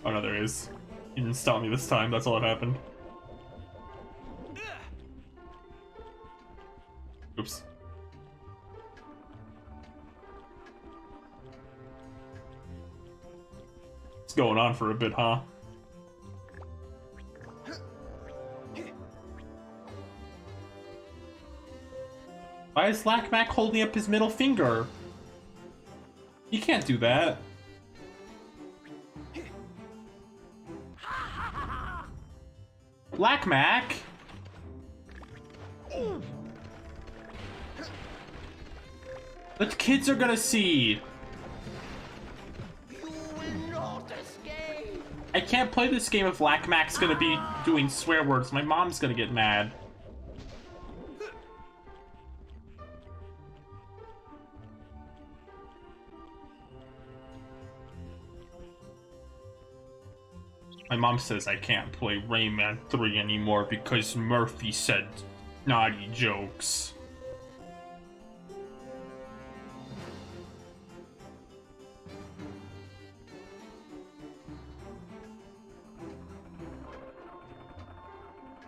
Oh no, there he is. He didn't stop me this time, that's all that happened. Oops. going on for a bit, huh? Why is Lackmack holding up his middle finger? You can't do that. Lackmack! The kids are gonna see! You will not escape! I can't play this game if Lackmack's gonna be doing swear words. My mom's gonna get mad. My mom says I can't play Rayman 3 anymore because Murphy said naughty jokes.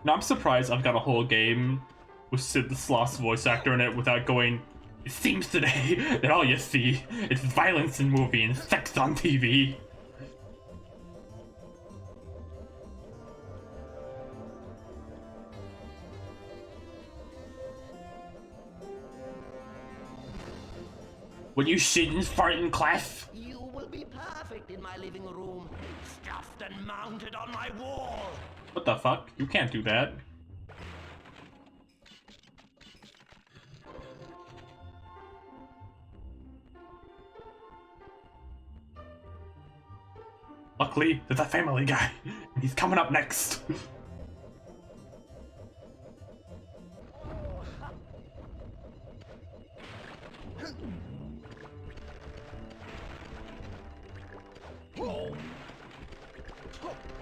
Now I'm surprised I've got a whole game with Sid the Sloth's voice actor in it without going, it seems today that all you see is violence in movie and sex on TV. When you shit and fart in class? You will be perfect in my living room, stuffed and mounted on my wall. What the fuck? You can't do that. Luckily, there's a Family Guy. He's coming up next.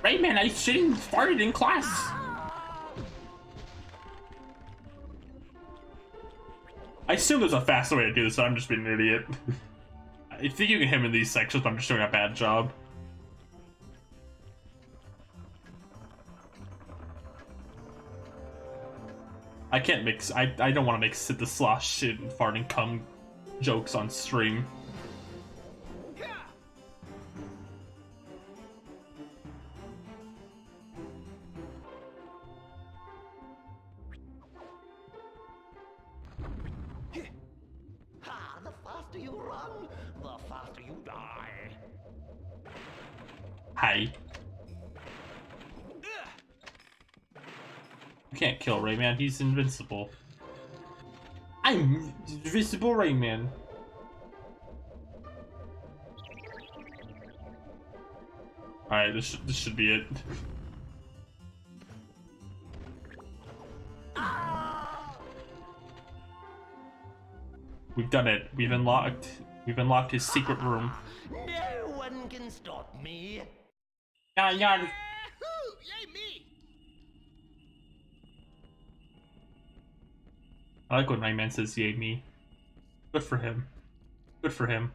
Rayman, I shouldn't farted in class. I assume there's a faster way to do this, so I'm just being an idiot. I think you can hit him in these sections, but I'm just doing a bad job. I can't mix. I don't want to make Sid the Sloth shit and fart and cum jokes on stream. The faster you run, the faster you die. Hi. You can't kill Rayman, he's invincible. I'm Invisible Rayman. Alright, this should be it. We've done it. We've unlocked his secret room. No one can stop me. Yeah. Yay me! I like when Rayman says yay me. Good for him. Good for him.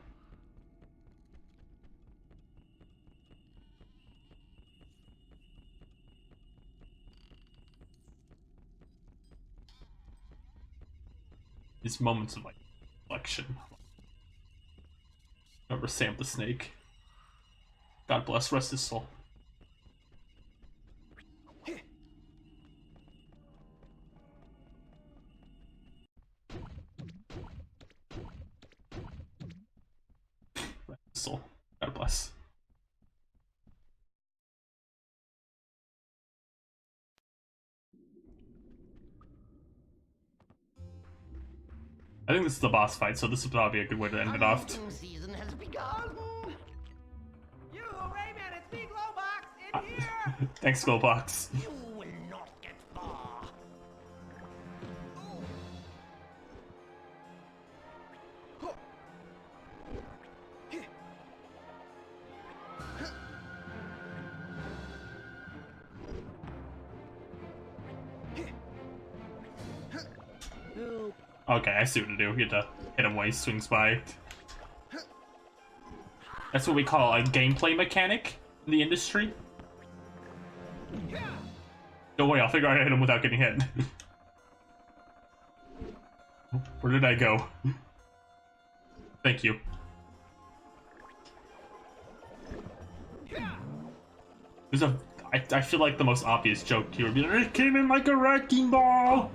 These moments of like reflection. Remember Sam the Snake. God bless, rest his soul. Rest his soul. God bless. I think this is the boss fight, so this would probably be a good way to end it off. Hunting season has begun. You, Rayman, it's me, Glowbox, in here! Thanks, Glowbox. You will not get far. Okay, I see what to do. You have to hit him while he swings by. That's what we call a gameplay mechanic in the industry. Don't worry, I'll figure out how to hit him without getting hit. Where did I go? Thank you. I feel like the most obvious joke here would be like, it came in like a wrecking ball!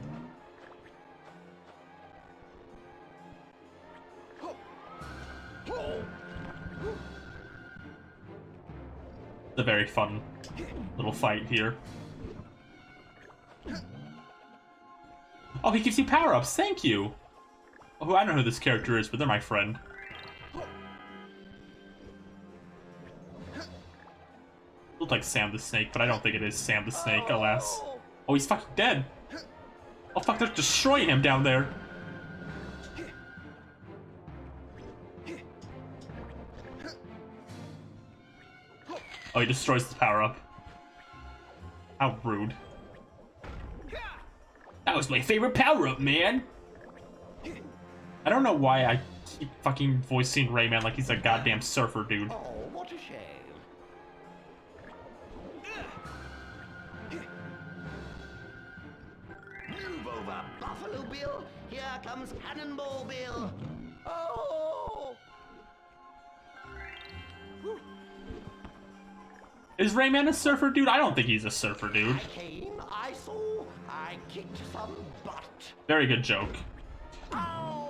It's a very fun little fight here. Oh, he gives you power-ups, thank you! Oh, I don't know who this character is, but they're my friend. Looked like Sam the Snake, but I don't think it is Sam the Snake, alas. Oh, he's fucking dead! Oh fuck, they're destroying him down there! Oh, he destroys the power-up. How rude. That was my favorite power-up, man! I don't know why I keep fucking voicing Rayman like he's a goddamn surfer dude. Oh, what a shame. Move over, Buffalo Bill. Here comes Cannonball Bill. Oh! Is Rayman a surfer dude? I don't think he's a surfer dude. I came, I saw, I kicked some butt. Very good joke. Oh!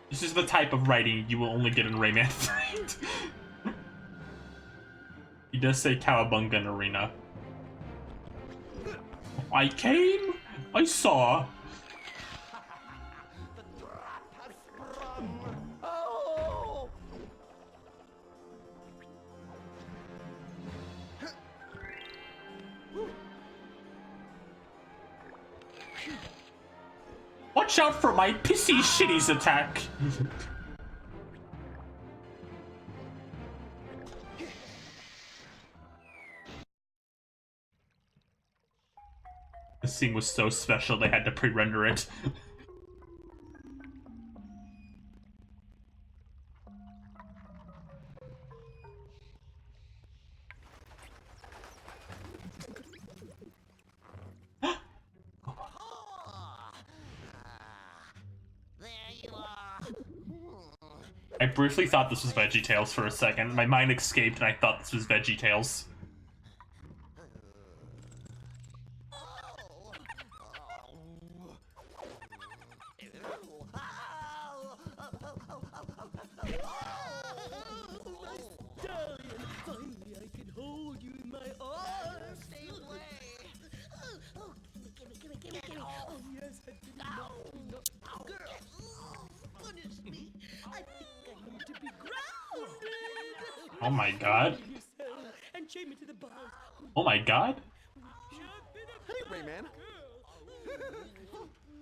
This is the type of writing you will only get in Rayman 3. He does say Cowabunga in Arena. I came, I saw. The trap has sprung. Oh! Watch out for my pissy shitties attack. The scene was so special they had to pre-render it. There you are. I briefly thought this was VeggieTales for a second. My mind escaped and I thought this was VeggieTales. Finally, I can hold you in my arms. Stay away. Oh, gimme. Oh, yes, I didn't know. Girl, punish me. I think I need to be grounded. Oh my god. And chain me to the bars. Oh my god. Hey, Rayman.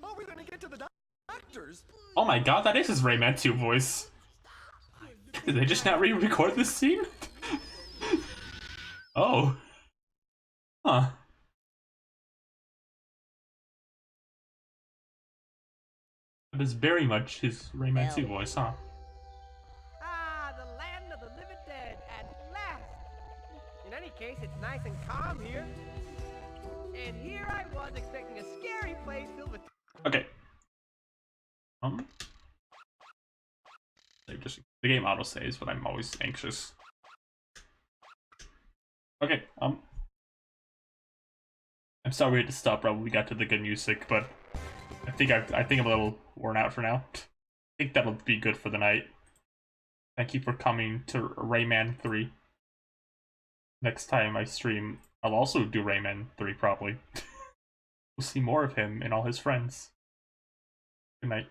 How are we gonna get to the doctors? Oh my god, that is his Rayman 2 voice. Did they just not re-record this scene? Oh. Huh. That is very much his Rayman 2 voice, huh? Ah, the land of the living dead, at last! In any case, it's nice and calm here. And here I was expecting a scary place filled with... Okay. Just the game auto saves, but I'm always anxious. Okay, I'm sorry we had to stop right when we got to the good music, but I think I'm a little worn out for now. I think that'll be good for the night. Thank you for coming to Rayman 3. Next time I stream, I'll also do Rayman 3 probably. We'll see more of him and all his friends. Good night.